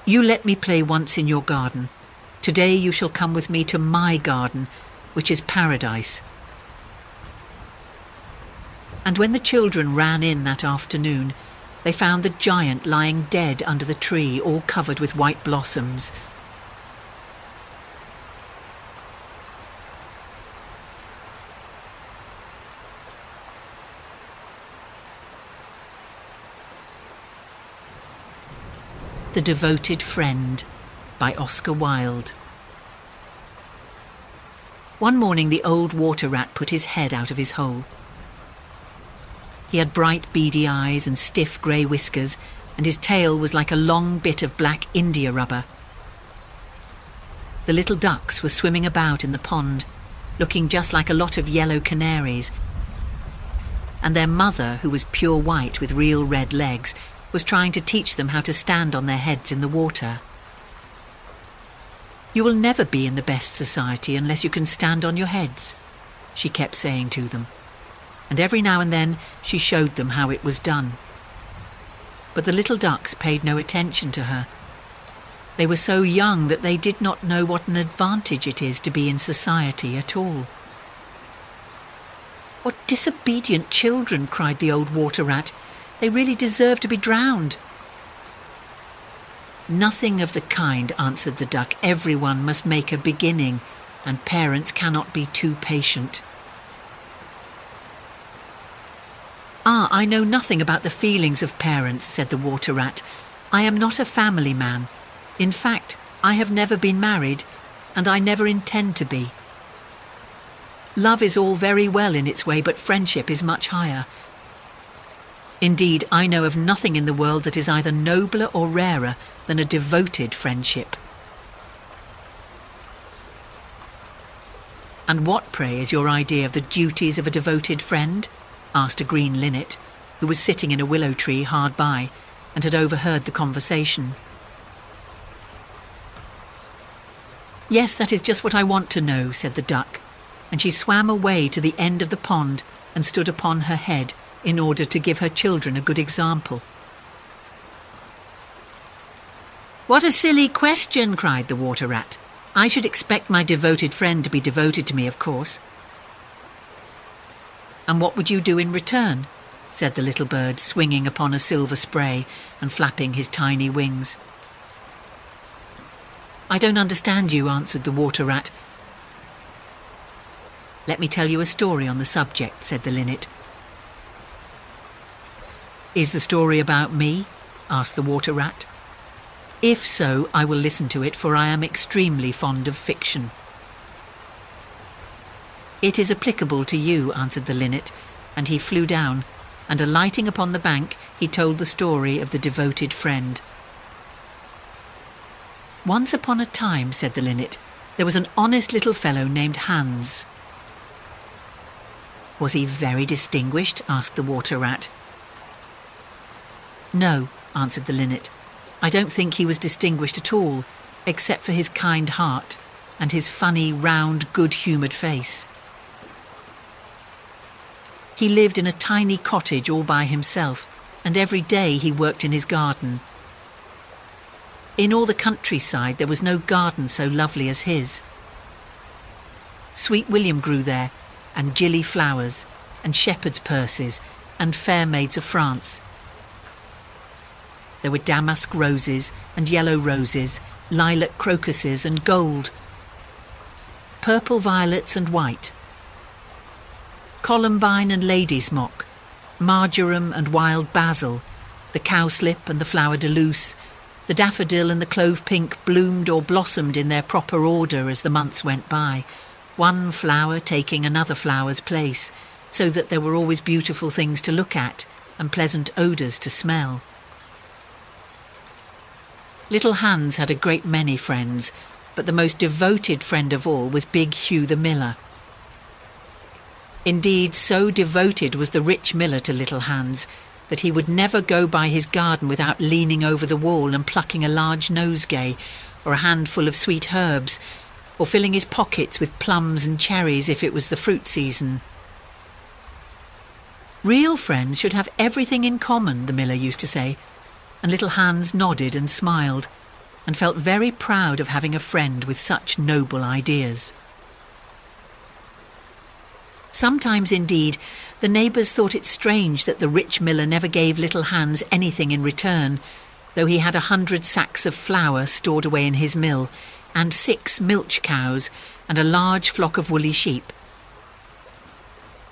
"You let me play once in your garden. Today you shall come with me to my garden, which is paradise." And when the children ran in that afternoon, they found the giant lying dead under the tree, all covered with white blossoms. The Devoted Friend by Oscar Wilde. One morning the old water rat put his head out of his hole. He had bright beady eyes and stiff grey whiskers, and his tail was like a long bit of black India rubber. The little ducks were swimming about in the pond, looking just like a lot of yellow canaries, and their mother, who was pure white with real red legs, was trying to teach them how to stand on their heads in the water. "You will never be in the best society unless you can stand on your heads," she kept saying to them, and every now and then she showed them how it was done. But the little ducks paid no attention to her. They were so young that they did not know what an advantage it is to be in society at all. "What disobedient children!" cried the old water rat. "They really deserve to be drowned." "Nothing of the kind," answered the duck. "Everyone must make a beginning, and parents cannot be too patient." "Ah, I know nothing about the feelings of parents," said the water rat. "I am not a family man. In fact, I have never been married, and I never intend to be. Love is all very well in its way, but friendship is much higher. Indeed, I know of nothing in the world that is either nobler or rarer than a devoted friendship." "And what, pray, is your idea of the duties of a devoted friend?" asked a green linnet, who was sitting in a willow tree hard by and had overheard the conversation. "Yes, that is just what I want to know," said the duck, and she swam away to the end of the pond and stood upon her head in order to give her children a good example. "What a silly question," cried the water rat. "I should expect my devoted friend to be devoted to me, of course." "And what would you do in return?" said the little bird, swinging upon a silver spray and flapping his tiny wings. "I don't understand you," answered the water rat. "Let me tell you a story on the subject," said the linnet. "Is the story about me?" asked the water rat. "If so, I will listen to it, for I am extremely fond of fiction." "It is applicable to you," answered the linnet, and he flew down, and alighting upon the bank, he told the story of the devoted friend. "Once upon a time," said the linnet, "there was an honest little fellow named Hans." "Was he very distinguished?" asked the water rat. "No," answered the linnet. "I don't think he was distinguished at all, except for his kind heart and his funny, round, good-humoured face. He lived in a tiny cottage all by himself, and every day he worked in his garden. In all the countryside there was no garden so lovely as his. Sweet William grew there, and gilly flowers, and shepherd's purses, and fair maids of France. There were damask roses, and yellow roses, lilac crocuses, and gold, purple violets and white, columbine and ladysmock, marjoram and wild basil, the cowslip and the flower de luce, the daffodil and the clove pink bloomed or blossomed in their proper order as the months went by, one flower taking another flower's place, so that there were always beautiful things to look at and pleasant odours to smell. Little Hans had a great many friends, but the most devoted friend of all was Big Hugh the miller. Indeed, so devoted was the rich miller to little Hans that he would never go by his garden without leaning over the wall and plucking a large nosegay, or a handful of sweet herbs, or filling his pockets with plums and cherries if it was the fruit season. Real friends should have everything in common, the miller used to say, and little Hans nodded and smiled, and felt very proud of having a friend with such noble ideas. Sometimes, indeed, the neighbours thought it strange that the rich miller never gave little Hans anything in return, though he had 100 sacks of flour stored away in his mill, and 6 milch cows, and a large flock of woolly sheep.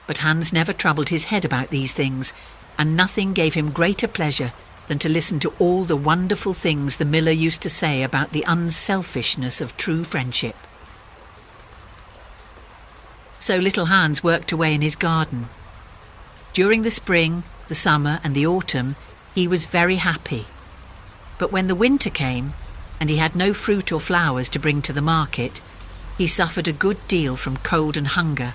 But Hans never troubled his head about these things, and nothing gave him greater pleasure than to listen to all the wonderful things the miller used to say about the unselfishness of true friendship. So little Hans worked away in his garden. During the spring, the summer and the autumn, he was very happy. But when the winter came, and he had no fruit or flowers to bring to the market, he suffered a good deal from cold and hunger,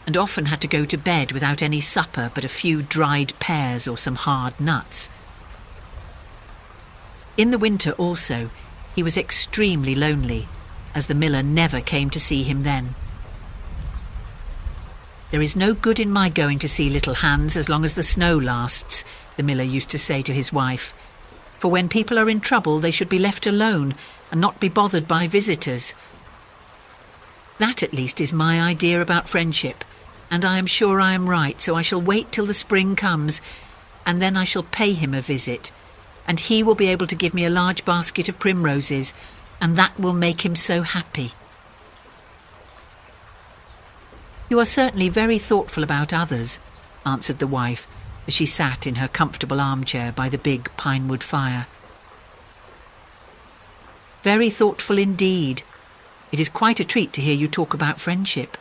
and often had to go to bed without any supper but a few dried pears or some hard nuts. In the winter also, he was extremely lonely, as the miller never came to see him then. "There is no good in my going to see little Hans as long as the snow lasts," the miller used to say to his wife, "for when people are in trouble they should be left alone and not be bothered by visitors. That at least is my idea about friendship, and I am sure I am right, so I shall wait till the spring comes, and then I shall pay him a visit, and he will be able to give me a large basket of primroses, and that will make him so happy." "You are certainly very thoughtful about others," answered the wife, as she sat in her comfortable armchair by the big pinewood fire. "Very thoughtful indeed. It is quite a treat to hear you talk about friendship.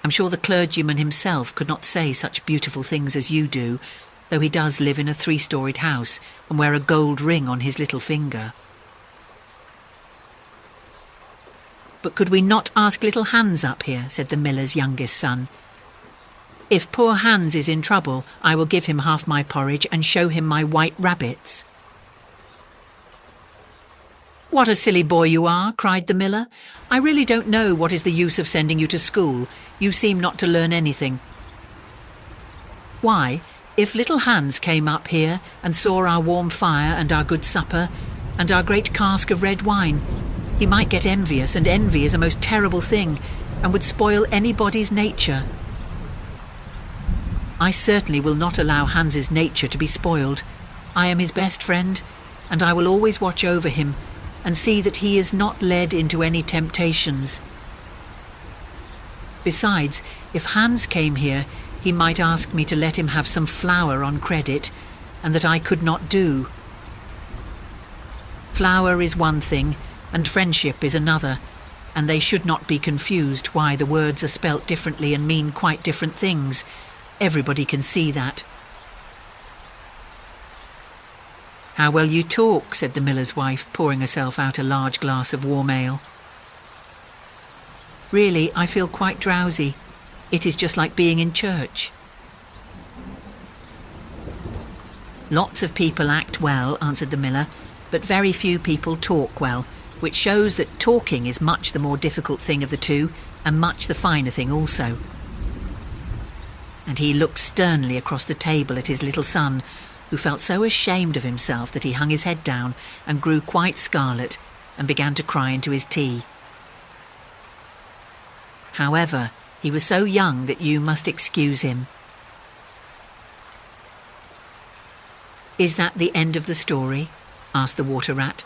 I'm sure the clergyman himself could not say such beautiful things as you do, though he does live in a 3-storied house and wear a gold ring on his little finger." "But could we not ask little Hans up here?" said the miller's youngest son. "If poor Hans is in trouble, I will give him half my porridge and show him my white rabbits." "What a silly boy you are," cried the miller. "I really don't know what is the use of sending you to school. You seem not to learn anything." "Why, if little Hans came up here and saw our warm fire and our good supper and our great cask of red wine, he might get envious, and envy is a most terrible thing and would spoil anybody's nature." "I certainly will not allow Hans's nature to be spoiled. I am his best friend, and I will always watch over him and see that he is not led into any temptations. Besides, if Hans came here, he might ask me to let him have some flour on credit, and that I could not do. Flour is one thing, and friendship is another, and they should not be confused why the words are spelt differently and mean quite different things. Everybody can see that." "How well you talk," said the miller's wife, pouring herself out a large glass of warm ale. "Really, I feel quite drowsy. It is just like being in church." "Lots of people act well," answered the miller, "but very few people talk well, which shows that talking is much the more difficult thing of the two, and much the finer thing also." And he looked sternly across the table at his little son, who felt so ashamed of himself that he hung his head down and grew quite scarlet and began to cry into his tea. However, he was so young that you must excuse him. "Is that the end of the story?" asked the water rat.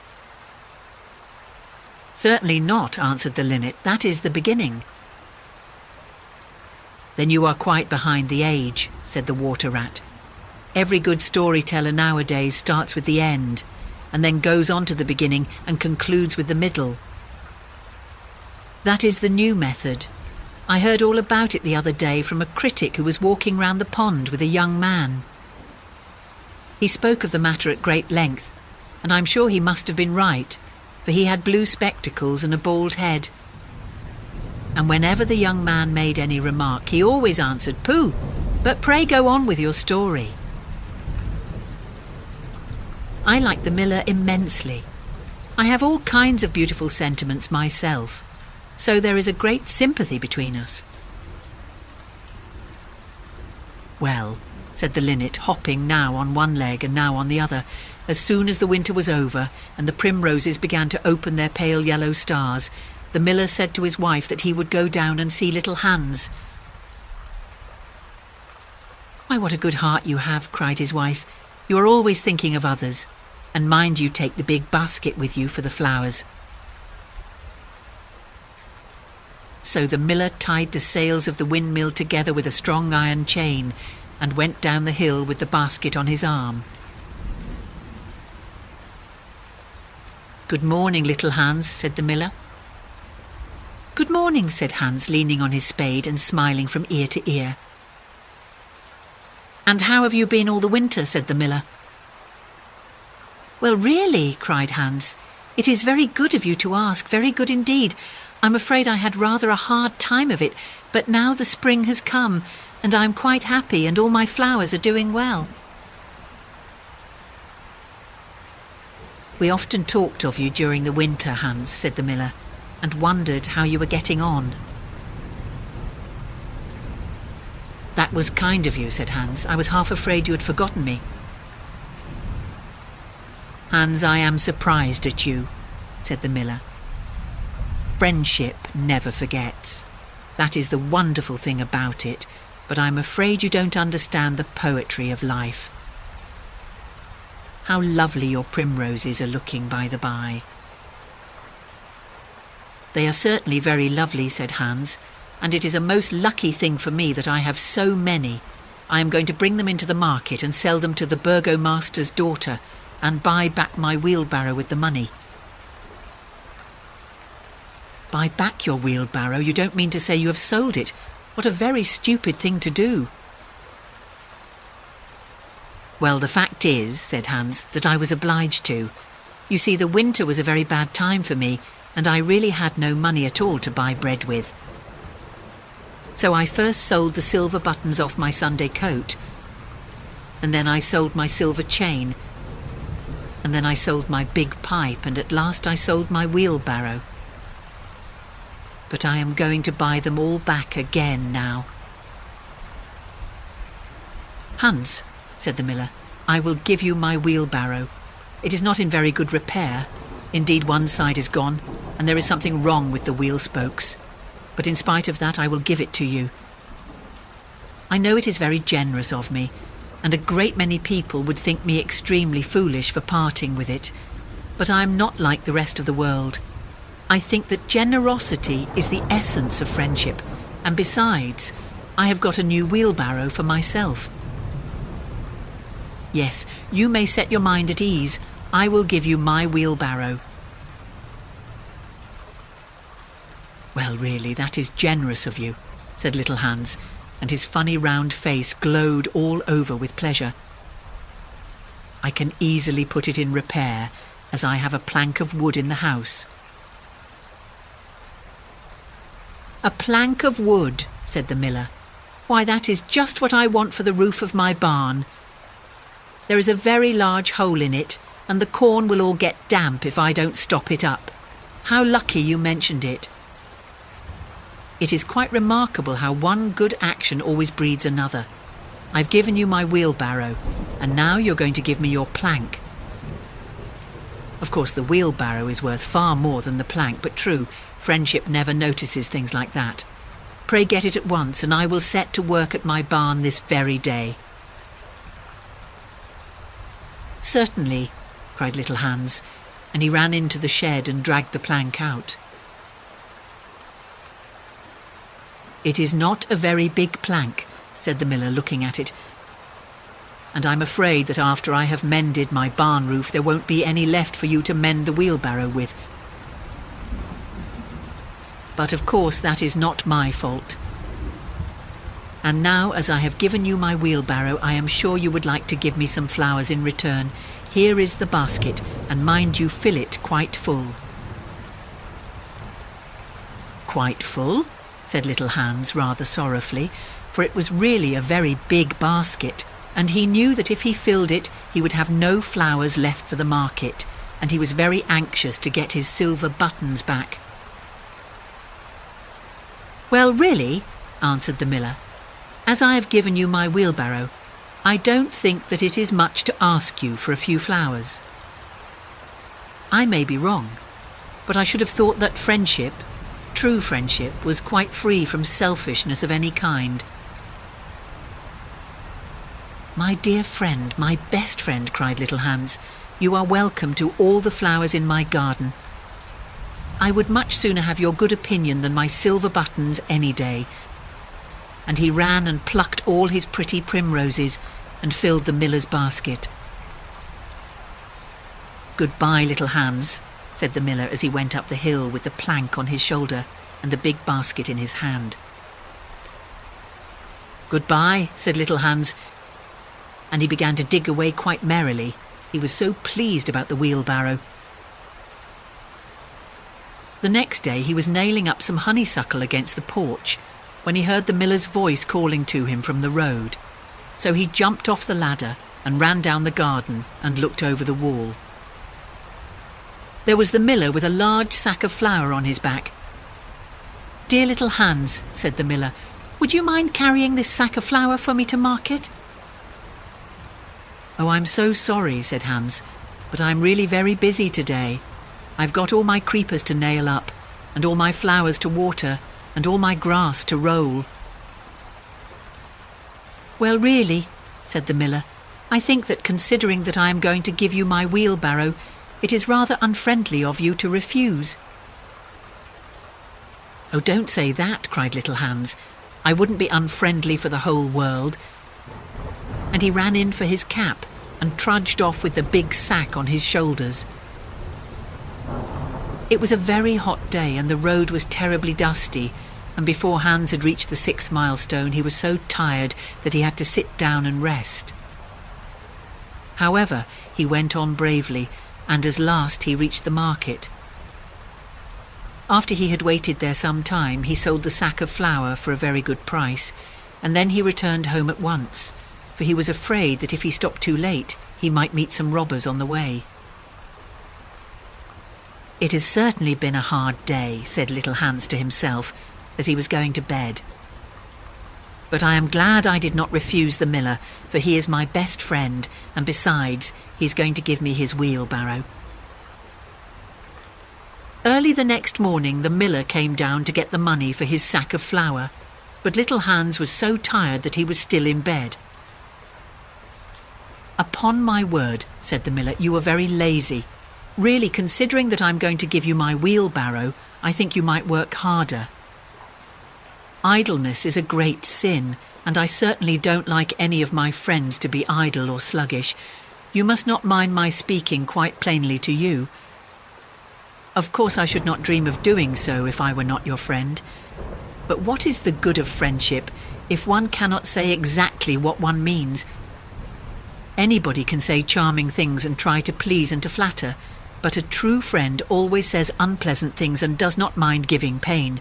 "Certainly not," answered the linnet. "That is the beginning." "Then you are quite behind the age," said the water rat. "Every good storyteller nowadays starts with the end, and then goes on to the beginning and concludes with the middle. That is the new method. I heard all about it the other day from a critic who was walking round the pond with a young man. He spoke of the matter at great length, and I'm sure he must have been right, for he had blue spectacles and a bald head. And whenever the young man made any remark, he always answered, 'Pooh, but pray go on with your story.' I like the miller immensely. I have all kinds of beautiful sentiments myself, so there is a great sympathy between us." "Well," said the linnet, hopping now on one leg and now on the other, as soon as the winter was over and the primroses began to open their pale yellow stars, the miller said to his wife that he would go down and see little Hans. "Why, what a good heart you have," cried his wife. "You are always thinking of others, and mind you take the big basket with you for the flowers." So the miller tied the sails of the windmill together with a strong iron chain and went down the hill with the basket on his arm. "Good morning, little Hans," said the miller. "Good morning," said Hans, leaning on his spade and smiling from ear to ear. "And how have you been all the winter?" said the miller. "Well, really," cried Hans, "it is very good of you to ask, very good indeed. I'm afraid I had rather a hard time of it, but now the spring has come, and I'm quite happy, and all my flowers are doing well." "We often talked of you during the winter, Hans," said the miller, "and wondered how you were getting on." "That was kind of you," said Hans. "I was half afraid you had forgotten me." "Hans, I am surprised at you," said the miller. "Friendship never forgets. That is the wonderful thing about it, but I'm afraid you don't understand the poetry of life. How lovely your primroses are looking, by the by." "They are certainly very lovely," said Hans, "and it is a most lucky thing for me that I have so many, I am going to bring them into the market and sell them to the burgomaster's daughter and buy back my wheelbarrow with the money." "Buy back your wheelbarrow? You don't mean to say you have sold it? What a very stupid thing to do." "Well, the fact is," said Hans, "that I was obliged to. You see, the winter was a very bad time for me, and I really had no money at all to buy bread with. So I first sold the silver buttons off my Sunday coat, and then I sold my silver chain, and then I sold my big pipe, and at last I sold my wheelbarrow. But I am going to buy them all back again now." "Hans," said the miller, "I will give you my wheelbarrow. It is not in very good repair. Indeed, one side is gone, and there is something wrong with the wheel spokes. But in spite of that, I will give it to you. I know it is very generous of me, and a great many people would think me extremely foolish for parting with it. But I am not like the rest of the world. I think that generosity is the essence of friendship, and besides, I have got a new wheelbarrow for myself. Yes, you may set your mind at ease. I will give you my wheelbarrow." "Well, really, that is generous of you," said little Hans, and his funny round face glowed all over with pleasure. "I can easily put it in repair, as I have a plank of wood in the house." "A plank of wood," said the miller. "Why, that is just what I want for the roof of my barn. There is a very large hole in it, and the corn will all get damp if I don't stop it up. How lucky you mentioned it. It is quite remarkable how one good action always breeds another. I've given you my wheelbarrow, and now you're going to give me your plank." Of course, the wheelbarrow is worth far more than the plank, but true, friendship never notices things like that. "Pray get it at once, and I will set to work at my barn this very day." "Certainly," cried little Hans, and he ran into the shed and dragged the plank out. "It is not a very big plank," said the miller, looking at it, "and I'm afraid that after I have mended my barn roof there won't be any left for you to mend the wheelbarrow with. But of course that is not my fault. And now, as I have given you my wheelbarrow, I am sure you would like to give me some flowers in return. Here is the basket, and mind you fill it quite full." "Quite full?" said little Hans rather sorrowfully, for it was really a very big basket, and he knew that if he filled it he would have no flowers left for the market, and he was very anxious to get his silver buttons back. "Well, really," answered the miller, "as I have given you my wheelbarrow, I don't think that it is much to ask you for a few flowers. I may be wrong, but I should have thought that friendship, true friendship, was quite free from selfishness of any kind." "My dear friend, my best friend," cried little Hans, "you are welcome to all the flowers in my garden. I would much sooner have your good opinion than my silver buttons any day." And he ran and plucked all his pretty primroses and filled the miller's basket. "Goodbye, little Hans," said the miller as he went up the hill with the plank on his shoulder and the big basket in his hand. "Goodbye," said little Hans, and he began to dig away quite merrily. He was so pleased about the wheelbarrow. The next day he was nailing up some honeysuckle against the porch when he heard the miller's voice calling to him from the road. So he jumped off the ladder and ran down the garden and looked over the wall. There was the miller with a large sack of flour on his back. "Dear little Hans," said the miller, "would you mind carrying this sack of flour for me to market?" "Oh, I'm so sorry," said Hans, "but I'm really very busy today. I've got all my creepers to nail up, and all my flowers to water, and all my grass to roll." "Well, really," said the miller, "I think that considering that I am going to give you my wheelbarrow, it is rather unfriendly of you to refuse." "Oh, don't say that," cried little Hans. "I wouldn't be unfriendly for the whole world. and he ran in for his cap and trudged off with the big sack on his shoulders. It was a very hot day and the road was terribly dusty, and before Hans had reached the 6th milestone he was so tired that he had to sit down and rest. However, he went on bravely, and as last he reached the market. After he had waited there some time, he sold the sack of flour for a very good price, and then he returned home at once, for he was afraid that if he stopped too late, he might meet some robbers on the way. "It has certainly been a hard day," said little Hans to himself as he was going to bed. "But I am glad I did not refuse the miller, for he is my best friend, and besides, he's going to give me his wheelbarrow." Early the next morning the miller came down to get the money for his sack of flour, but little Hans was so tired that he was still in bed. "Upon my word," said the miller, "you are very lazy. Really, considering that I'm going to give you my wheelbarrow, I think you might work harder. Idleness is a great sin, and I certainly don't like any of my friends to be idle or sluggish. You must not mind my speaking quite plainly to you. Of course I should not dream of doing so if I were not your friend. But what is the good of friendship if one cannot say exactly what one means? Anybody can say charming things and try to please and to flatter, but a true friend always says unpleasant things and does not mind giving pain.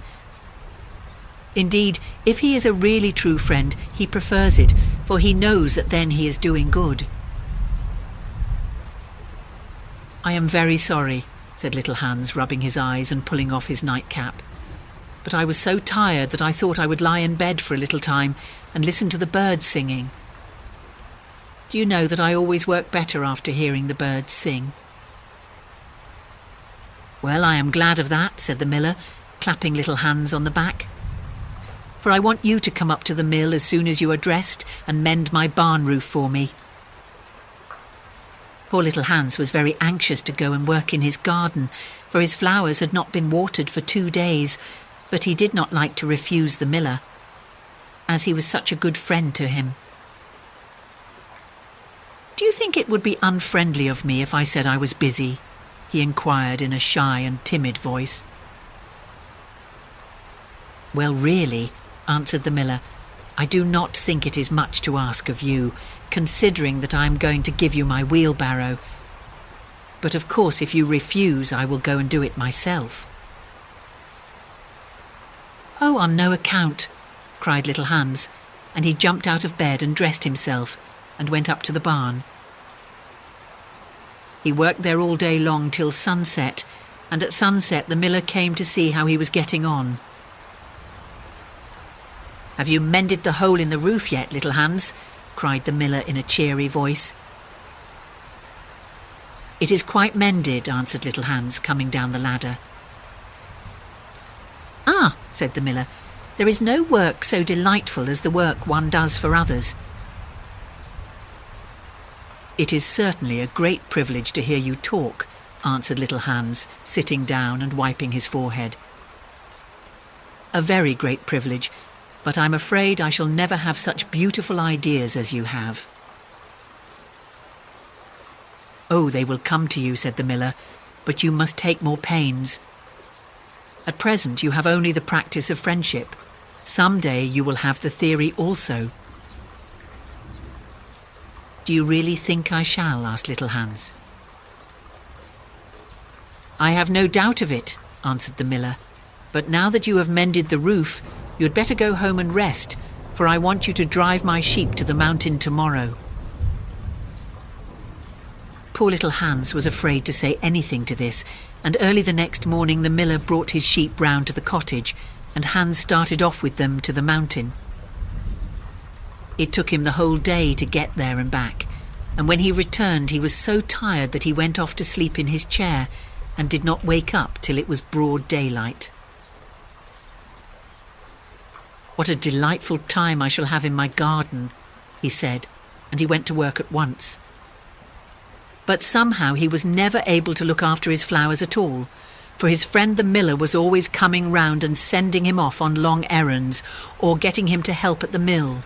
Indeed, if he is a really true friend, he prefers it, for he knows that then he is doing good." "I am very sorry," said little Hans, rubbing his eyes and pulling off his nightcap. "But I was so tired that I thought I would lie in bed for a little time and listen to the birds singing. Do you know that I always work better after hearing the birds sing?" "Well, I am glad of that," said the miller, clapping little Hans on the back. "For I want you to come up to the mill as soon as you are dressed and mend my barn roof for me." Poor little Hans was very anxious to go and work in his garden, for his flowers had not been watered for 2 days, but he did not like to refuse the miller, as he was such a good friend to him. "Do you think it would be unfriendly of me if I said I was busy?" he inquired in a shy and timid voice. "Well, really," answered the miller, "I do not think it is much to ask of you, considering that I am going to give you my wheelbarrow. But of course if you refuse I will go and do it myself." "Oh, on no account," cried little Hans, and he jumped out of bed and dressed himself and went up to the barn. He worked there all day long till sunset, and at sunset the miller came to see how he was getting on. "Have you mended the hole in the roof yet, little Hans?" cried the miller in a cheery voice. "It is quite mended," answered little Hans, coming down the ladder. "Ah," said the miller, "there is no work so delightful as the work one does for others." "It is certainly a great privilege to hear you talk," answered little Hans, sitting down and wiping his forehead. "A very great privilege, but I'm afraid I shall never have such beautiful ideas as you have." "Oh, they will come to you," said the miller, "but you must take more pains. At present you have only the practice of friendship. Some day you will have the theory also." "Do you really think I shall?" asked little Hans. "I have no doubt of it," answered the miller, "but now that you have mended the roof, you'd better go home and rest, for I want you to drive my sheep to the mountain tomorrow." Poor little Hans was afraid to say anything to this, and early the next morning the miller brought his sheep round to the cottage, and Hans started off with them to the mountain. It took him the whole day to get there and back, and when he returned he was so tired that he went off to sleep in his chair and did not wake up till it was broad daylight. "What a delightful time I shall have in my garden," he said, and he went to work at once. But somehow he was never able to look after his flowers at all, for his friend the miller was always coming round and sending him off on long errands, or getting him to help at the mill.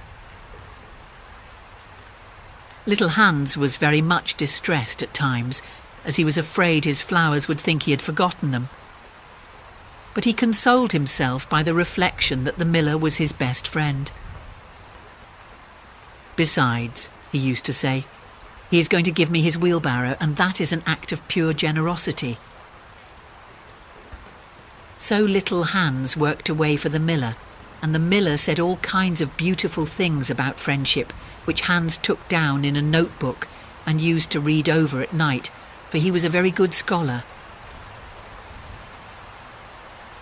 Little Hans was very much distressed at times, as he was afraid his flowers would think he had forgotten them. But he consoled himself by the reflection that the miller was his best friend. Besides, he used to say, he is going to give me his wheelbarrow, and that is an act of pure generosity. So little Hans worked away for the miller, and the miller said all kinds of beautiful things about friendship, which Hans took down in a notebook and used to read over at night, for he was a very good scholar.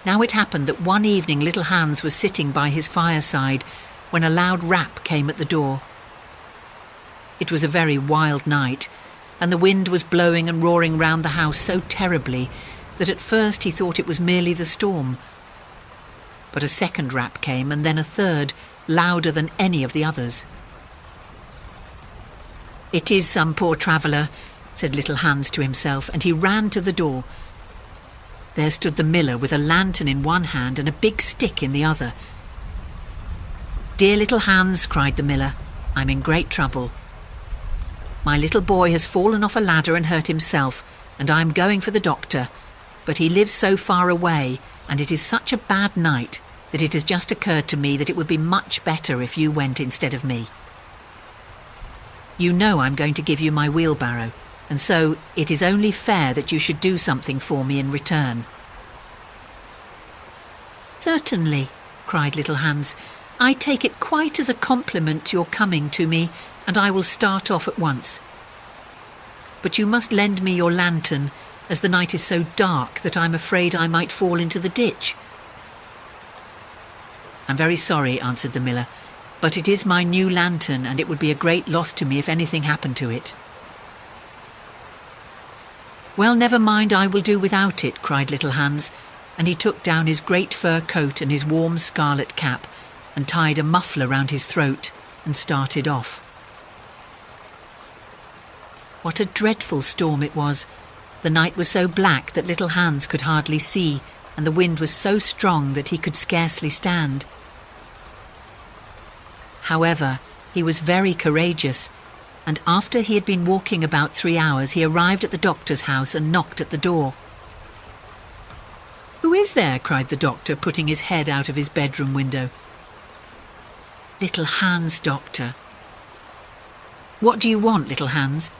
Now it happened that one evening little Hans was sitting by his fireside when a loud rap came at the door. It was a very wild night, and the wind was blowing and roaring round the house so terribly that at first he thought it was merely the storm. But a second rap came, and then a third, louder than any of the others. "It is some poor traveller," said little Hans to himself, and he ran to the door. There stood the miller with a lantern in one hand and a big stick in the other. "Dear little Hans," cried the miller, "I'm in great trouble. My little boy has fallen off a ladder and hurt himself, and I am going for the doctor, but he lives so far away, and it is such a bad night that it has just occurred to me that it would be much better if you went instead of me. You know I'm going to give you my wheelbarrow, and so it is only fair that you should do something for me in return." "Certainly," cried little Hans. "I take it quite as a compliment your coming to me, and I will start off at once. But you must lend me your lantern, as the night is so dark that I'm afraid I might fall into the ditch." "I'm very sorry," answered the miller, "but it is my new lantern, and it would be a great loss to me if anything happened to it." "Well, never mind, I will do without it," cried little Hans, and he took down his great fur coat and his warm scarlet cap and tied a muffler round his throat and started off. What a dreadful storm it was! The night was so black that little Hans could hardly see, and the wind was so strong that he could scarcely stand. However, he was very courageous, and after he had been walking about 3 hours, he arrived at the doctor's house and knocked at the door. "Who is there?" cried the doctor, putting his head out of his bedroom window. "Little Hans, doctor." "What do you want, little Hans?"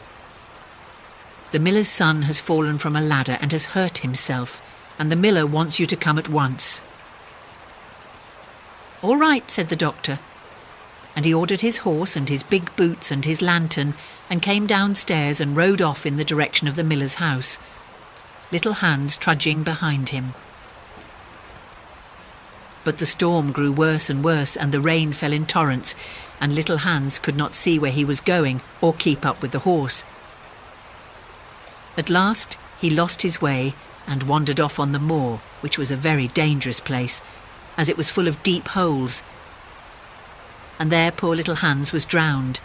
"The miller's son has fallen from a ladder and has hurt himself, and the miller wants you to come at once." "All right," said the doctor, and he ordered his horse and his big boots and his lantern and came downstairs and rode off in the direction of the miller's house, little Hans trudging behind him. But the storm grew worse and worse, and the rain fell in torrents, and little Hans could not see where he was going or keep up with the horse. At last he lost his way and wandered off on the moor, which was a very dangerous place, as it was full of deep holes, and there poor little Hans was drowned.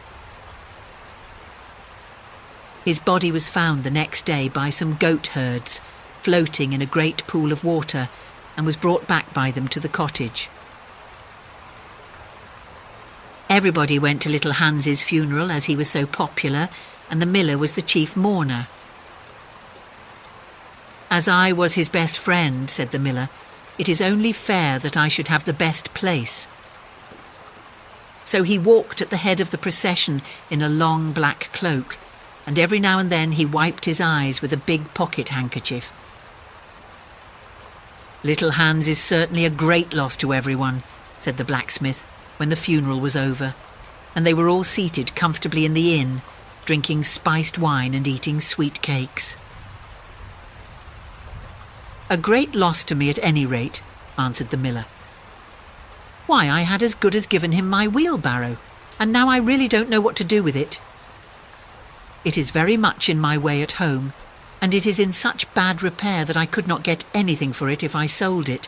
His body was found the next day by some goat herds, floating in a great pool of water, and was brought back by them to the cottage. Everybody went to little Hans's funeral, as he was so popular, and the miller was the chief mourner. "As I was his best friend," said the miller, "it is only fair that I should have the best place." So he walked at the head of the procession in a long black cloak, and every now and then he wiped his eyes with a big pocket handkerchief. "Little Hans is certainly a great loss to everyone," said the blacksmith, when the funeral was over, and they were all seated comfortably in the inn, drinking spiced wine and eating sweet cakes. "A great loss to me at any rate," answered the miller. "Why, I had as good as given him my wheelbarrow, and now I really don't know what to do with it. It is very much in my way at home, and it is in such bad repair that I could not get anything for it if I sold it.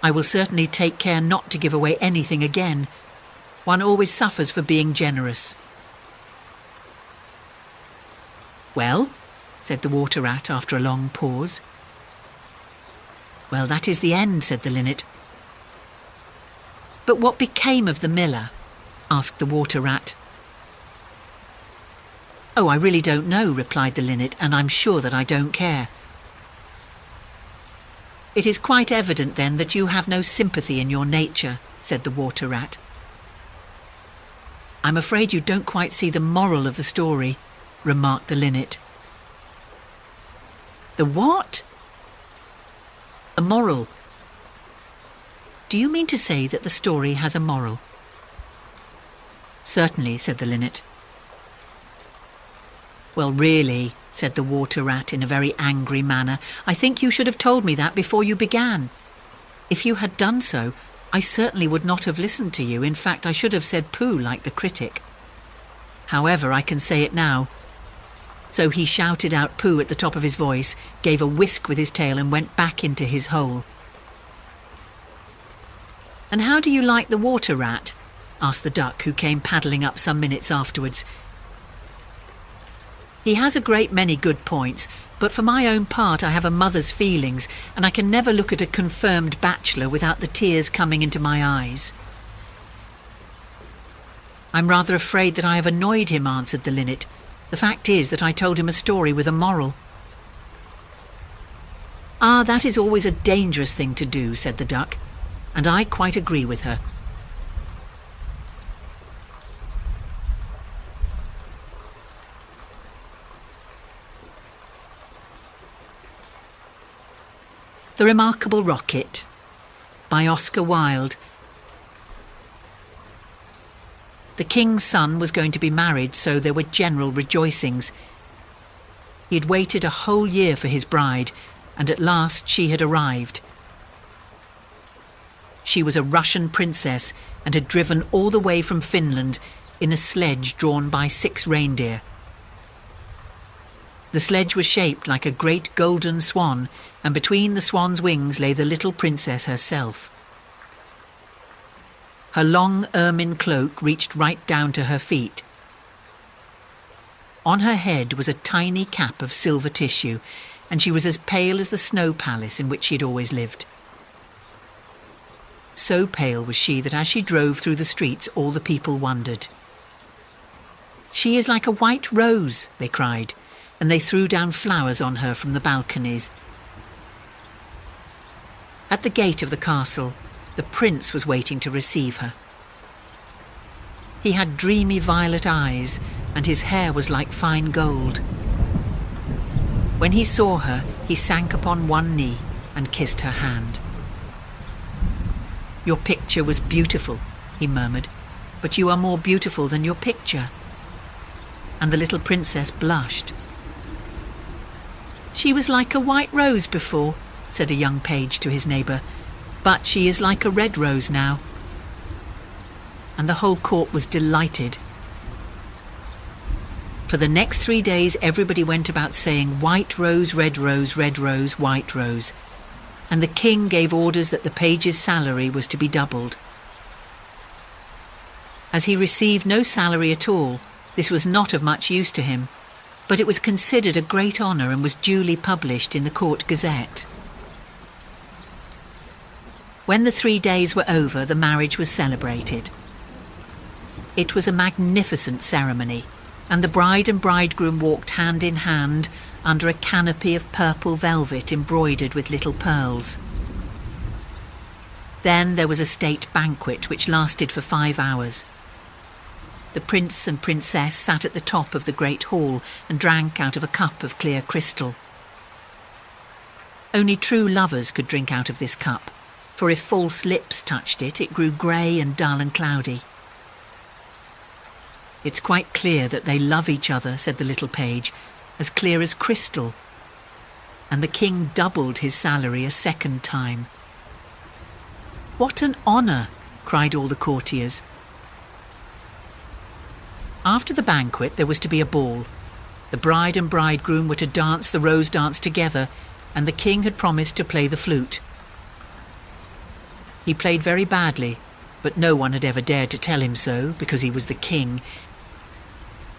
I will certainly take care not to give away anything again. One always suffers for being generous." "Well," said the water rat after a long pause. "Well, that is the end," said the linnet. "But what became of the miller?" asked the water rat. "Oh, I really don't know," replied the linnet, "and I'm sure that I don't care." "It is quite evident then that you have no sympathy in your nature," said the water rat. "I'm afraid you don't quite see the moral of the story," remarked the linnet. "The what?" "A moral. Do you mean to say that the story has a moral?" "Certainly," said the linnet. "Well, really," said the water rat in a very angry manner, "I think you should have told me that before you began. If you had done so, I certainly would not have listened to you. In fact, I should have said pooh like the critic. However, I can say it now." So he shouted out pooh at the top of his voice, gave a whisk with his tail and went back into his hole. "And how do you like the water rat?" asked the duck, who came paddling up some minutes afterwards. "He has a great many good points, but for my own part I have a mother's feelings, and I can never look at a confirmed bachelor without the tears coming into my eyes." "I'm rather afraid that I have annoyed him," answered the linnet. "The fact is that I told him a story with a moral." "Ah, that is always a dangerous thing to do," said the duck, "and I quite agree with her." The Remarkable Rocket by Oscar Wilde. The king's son was going to be married, so there were general rejoicings. He had waited a whole year for his bride, and at last she had arrived. She was a Russian princess and had driven all the way from Finland in a sledge drawn by 6 reindeer. The sledge was shaped like a great golden swan, and between the swan's wings lay the little princess herself. Her long ermine cloak reached right down to her feet. On her head was a tiny cap of silver tissue, and she was as pale as the snow palace in which she had always lived. So pale was she that as she drove through the streets all the people wondered. "She is like a white rose," they cried, and they threw down flowers on her from the balconies. At the gate of the castle, the prince was waiting to receive her. He had dreamy violet eyes, and his hair was like fine gold. When he saw her, he sank upon one knee and kissed her hand. "Your picture was beautiful," he murmured, "but you are more beautiful than your picture." And the little princess blushed. "She was like a white rose before," said a young page to his neighbour, "but she is like a red rose now." And the whole court was delighted. For the next 3 days everybody went about saying, "White rose, red rose, red rose, white rose," and the king gave orders that the page's salary was to be doubled. As he received no salary at all, this was not of much use to him, but it was considered a great honour and was duly published in the court gazette. When the 3 days were over, the marriage was celebrated. It was a magnificent ceremony, and the bride and bridegroom walked hand in hand under a canopy of purple velvet embroidered with little pearls. Then there was a state banquet which lasted for 5 hours. The prince and princess sat at the top of the great hall and drank out of a cup of clear crystal. Only true lovers could drink out of this cup, for if false lips touched it, it grew grey and dull and cloudy. "It's quite clear that they love each other," said the little page, "as clear as crystal." And the king doubled his salary a second time. "What an honour!" cried all the courtiers. After the banquet there was to be a ball. The bride and bridegroom were to dance the rose dance together, and the king had promised to play the flute. He played very badly, but no one had ever dared to tell him so, because he was the king.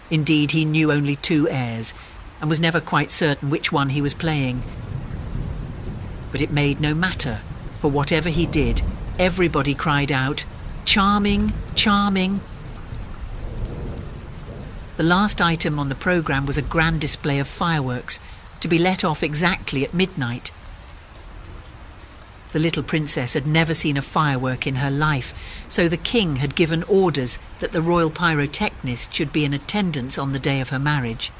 Indeed, he knew only 2 airs, and was never quite certain which one he was playing. But it made no matter, for whatever he did, everybody cried out, "Charming, charming!" The last item on the programme was a grand display of fireworks, to be let off exactly at midnight. The little princess had never seen a firework in her life, so the king had given orders that the royal pyrotechnist should be in attendance on the day of her marriage.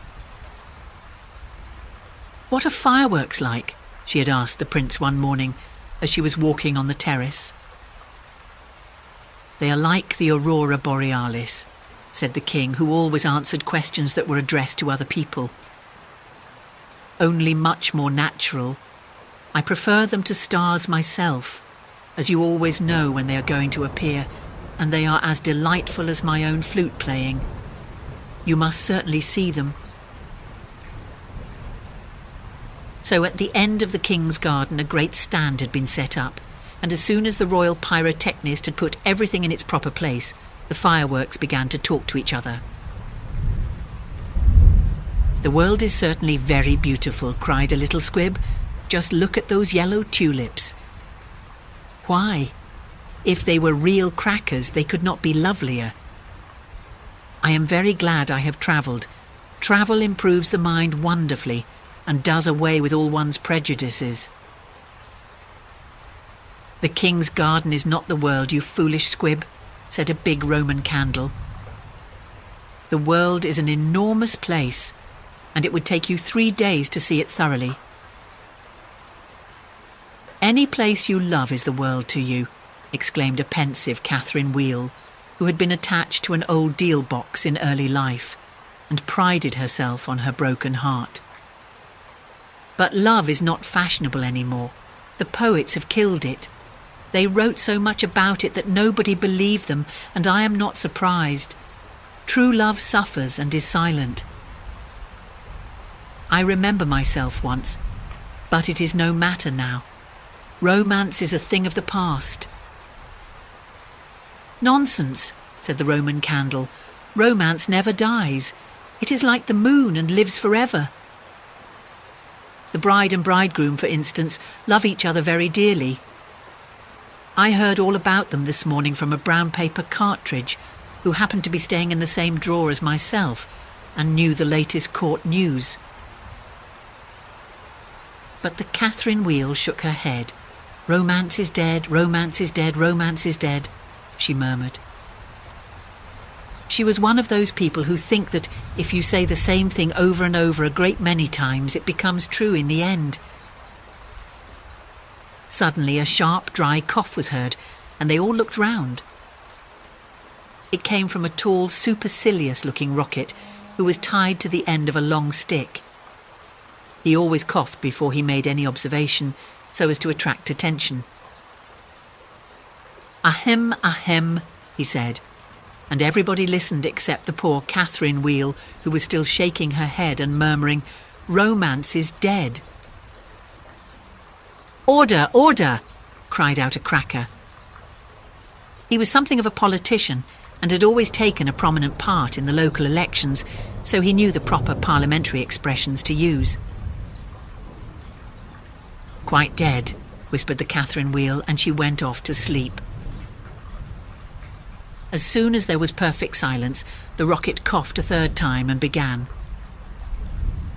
"What are fireworks like?" she had asked the prince one morning as she was walking on the terrace. "They are like the aurora borealis," said the king, who always answered questions that were addressed to other people. "Only much more natural. I prefer them to stars myself, as you always know when they are going to appear, and they are as delightful as my own flute playing. You must certainly see them." So at the end of the king's garden a great stand had been set up, and as soon as the royal pyrotechnist had put everything in its proper place, the fireworks began to talk to each other. "The world is certainly very beautiful," cried a little squib. "Just look at those yellow tulips." "Why? If they were real crackers, they could not be lovelier. I am very glad I have travelled. Travel improves the mind wonderfully and does away with all one's prejudices." "The king's garden is not the world, you foolish squib," said a big Roman candle. "The world is an enormous place, and it would take you 3 days to see it thoroughly." "Any place you love is the world to you," exclaimed a pensive Catherine Wheel, who had been attached to an old deal box in early life and prided herself on her broken heart. "But love is not fashionable anymore. The poets have killed it. They wrote so much about it that nobody believed them, and I am not surprised. True love suffers and is silent. I remember myself once, but it is no matter now. Romance is a thing of the past." "Nonsense," said the Roman candle. "Romance never dies. It is like the moon and lives forever. The bride and bridegroom, for instance, love each other very dearly. I heard all about them this morning from a brown paper cartridge, who happened to be staying in the same drawer as myself and knew the latest court news." But the Catherine Wheel shook her head. "Romance is dead, romance is dead, romance is dead," she murmured. She was one of those people who think that if you say the same thing over and over a great many times, it becomes true in the end. Suddenly a sharp, dry cough was heard, and they all looked round. It came from a tall, supercilious-looking rocket who was tied to the end of a long stick. He always coughed before he made any observation, so as to attract attention. "Ahem, ahem," he said, and everybody listened except the poor Catherine Wheel, who was still shaking her head and murmuring, "Romance is dead." "Order, order!" cried out a cracker. He was something of a politician and had always taken a prominent part in the local elections, so he knew the proper parliamentary expressions to use. "Quite dead," whispered the Catherine Wheel, and she went off to sleep. As soon as there was perfect silence, the rocket coughed a third time and began.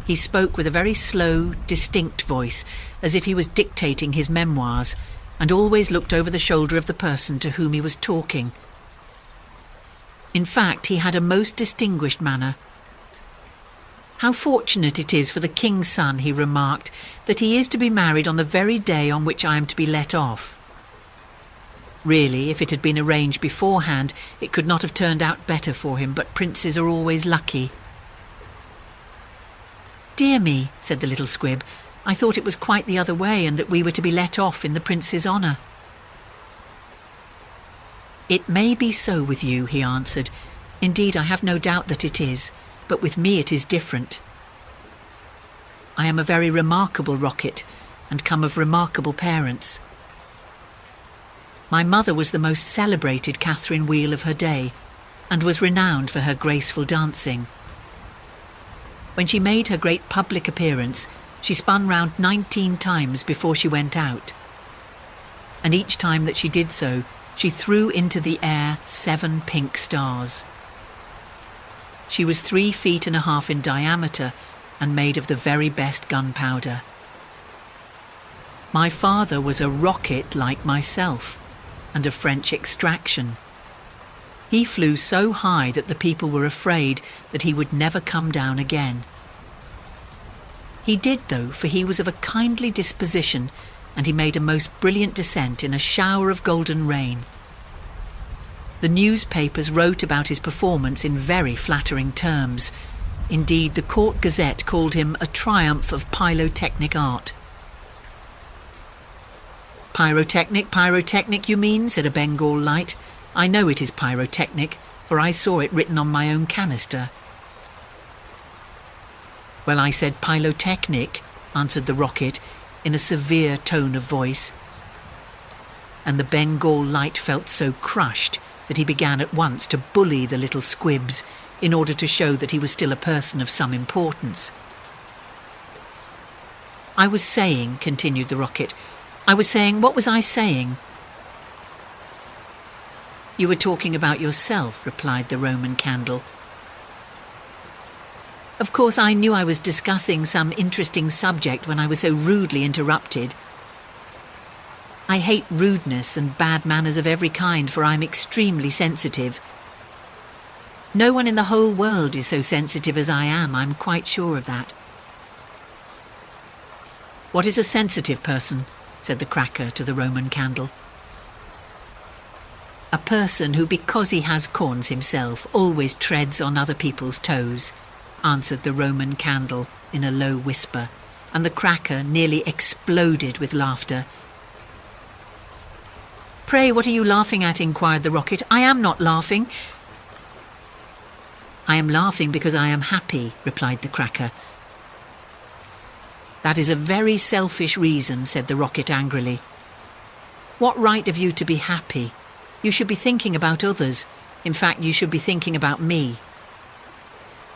He spoke with a very slow, distinct voice, as if he was dictating his memoirs, and always looked over the shoulder of the person to whom he was talking. In fact, he had a most distinguished manner. "How fortunate it is for the king's son," he remarked, "that he is to be married on the very day on which I am to be let off. Really, if it had been arranged beforehand, it could not have turned out better for him, but princes are always lucky." "Dear me," said the little squib, "I thought it was quite the other way and that we were to be let off in the prince's honour." "It may be so with you," he answered. "Indeed, I have no doubt that it is, but with me it is different. I am a very remarkable rocket and come of remarkable parents. My mother was the most celebrated Catherine Wheel of her day and was renowned for her graceful dancing. When she made her great public appearance, she spun round 19 times before she went out, and each time that she did so, she threw into the air 7 pink stars. She was 3.5 feet in diameter and made of the very best gunpowder. My father was a rocket like myself, and of French extraction. He flew so high that the people were afraid that he would never come down again. He did, though, for he was of a kindly disposition, and he made a most brilliant descent in a shower of golden rain. The newspapers wrote about his performance in very flattering terms. Indeed, the Court Gazette called him a triumph of pyrotechnic art. Pyrotechnic, you mean?" said a Bengal light. "I know it is pyrotechnic, for I saw it written on my own canister." "Well, I said pyrotechnic," answered the rocket, in a severe tone of voice. And the Bengal light felt so crushed that he began at once to bully the little squibs in order to show that he was still a person of some importance. "I was saying," continued the rocket, what was I saying?" "You were talking about yourself," replied the Roman candle. "Of course, I knew I was discussing some interesting subject when I was so rudely interrupted. I hate rudeness and bad manners of every kind, for I'm extremely sensitive. No one in the whole world is so sensitive as I am, I'm quite sure of that." "What is a sensitive person?" said the cracker to the Roman candle. "A person who, because he has corns himself, always treads on other people's toes," answered the Roman candle in a low whisper, and the cracker nearly exploded with laughter. "Pray, what are you laughing at?" inquired the rocket. "I am not laughing." "I am laughing because I am happy," replied the cracker. "That is a very selfish reason," said the rocket angrily. "What right have you to be happy? You should be thinking about others. In fact, you should be thinking about me.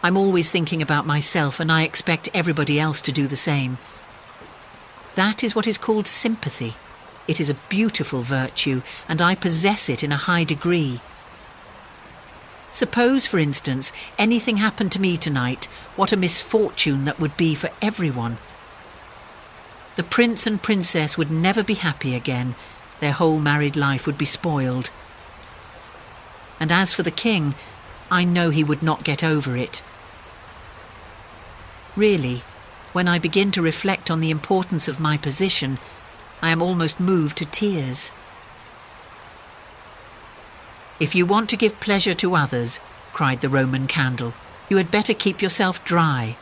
I'm always thinking about myself, and I expect everybody else to do the same. That is what is called sympathy. It is a beautiful virtue, and I possess it in a high degree. Suppose, for instance, anything happened to me tonight, what a misfortune that would be for everyone. The prince and princess would never be happy again. Their whole married life would be spoiled. And as for the king, I know he would not get over it. Really, when I begin to reflect on the importance of my position, I am almost moved to tears." "If you want to give pleasure to others," cried the Roman candle, "you had better keep yourself dry."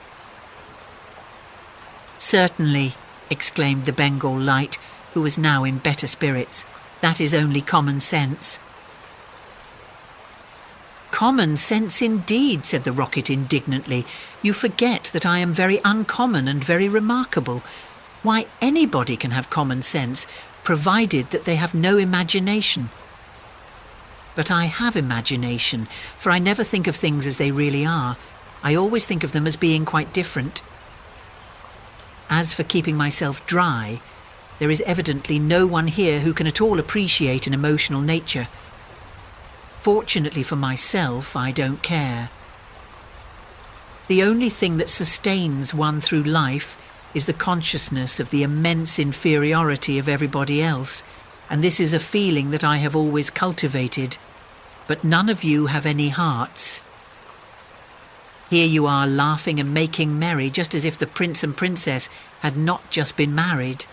"Certainly," exclaimed the Bengal light, who was now in better spirits. "That is only common sense." "Common sense indeed," said the rocket indignantly. "You forget that I am very uncommon and very remarkable. Why, anybody can have common sense, provided that they have no imagination." "But I have imagination, for I never think of things as they really are. I always think of them as being quite different. As for keeping myself dry, there is evidently no one here who can at all appreciate an emotional nature. Fortunately for myself, I don't care. The only thing that sustains one through life is the consciousness of the immense inferiority of everybody else, and this is a feeling that I have always cultivated. But none of you have any hearts. Here you are laughing and making merry, just as if the prince and princess had not just been married."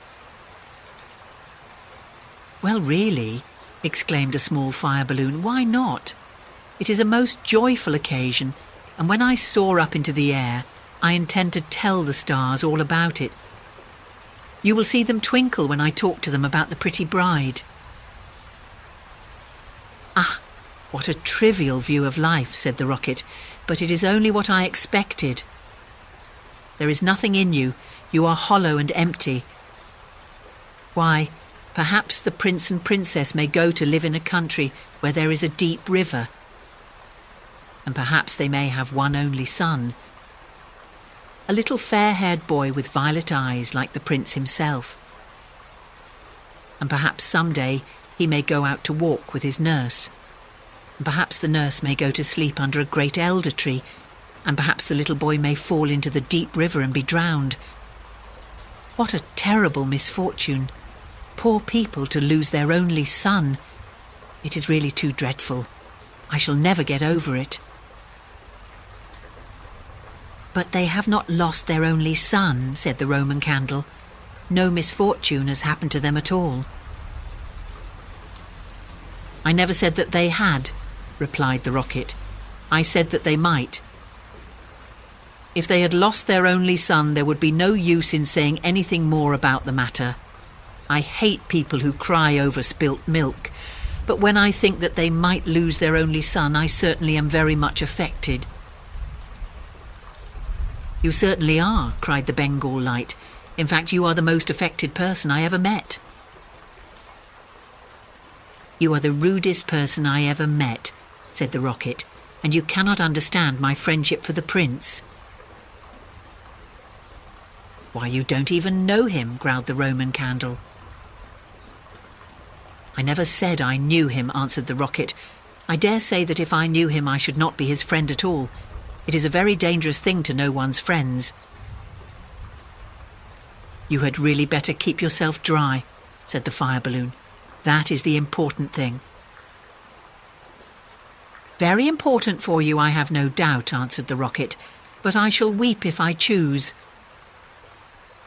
"Well, really," exclaimed a small fire balloon, "why not? It is a most joyful occasion, and when I soar up into the air, I intend to tell the stars all about it. You will see them twinkle when I talk to them about the pretty bride." "Ah, what a trivial view of life," said the rocket, "but it is only what I expected. There is nothing in you. You are hollow and empty. Why, perhaps the prince and princess may go to live in a country where there is a deep river. And perhaps they may have one only son, a little fair-haired boy with violet eyes like the prince himself. And perhaps someday he may go out to walk with his nurse. And perhaps the nurse may go to sleep under a great elder tree and perhaps the little boy may fall into the deep river and be drowned. What a terrible misfortune! Poor people to lose their only son. It is really too dreadful. I shall never get over it." "But they have not lost their only son," said the Roman candle. "No misfortune has happened to them at all." "I never said that they had," replied the rocket. "I said that they might. If they had lost their only son, there would be no use in saying anything more about the matter. I hate people who cry over spilt milk, but when I think that they might lose their only son, I certainly am very much affected." "You certainly are," cried the Bengal light. "In fact, you are the most affected person I ever met." "You are the rudest person I ever met," said the rocket, "and you cannot understand my friendship for the prince." "Why, you don't even know him," growled the Roman candle. "I never said I knew him," answered the rocket. "I dare say that if I knew him I should not be his friend at all. It is a very dangerous thing to know one's friends." "You had really better keep yourself dry," said the fire balloon. "That is the important thing." "Very important for you, I have no doubt," answered the rocket, "but I shall weep if I choose."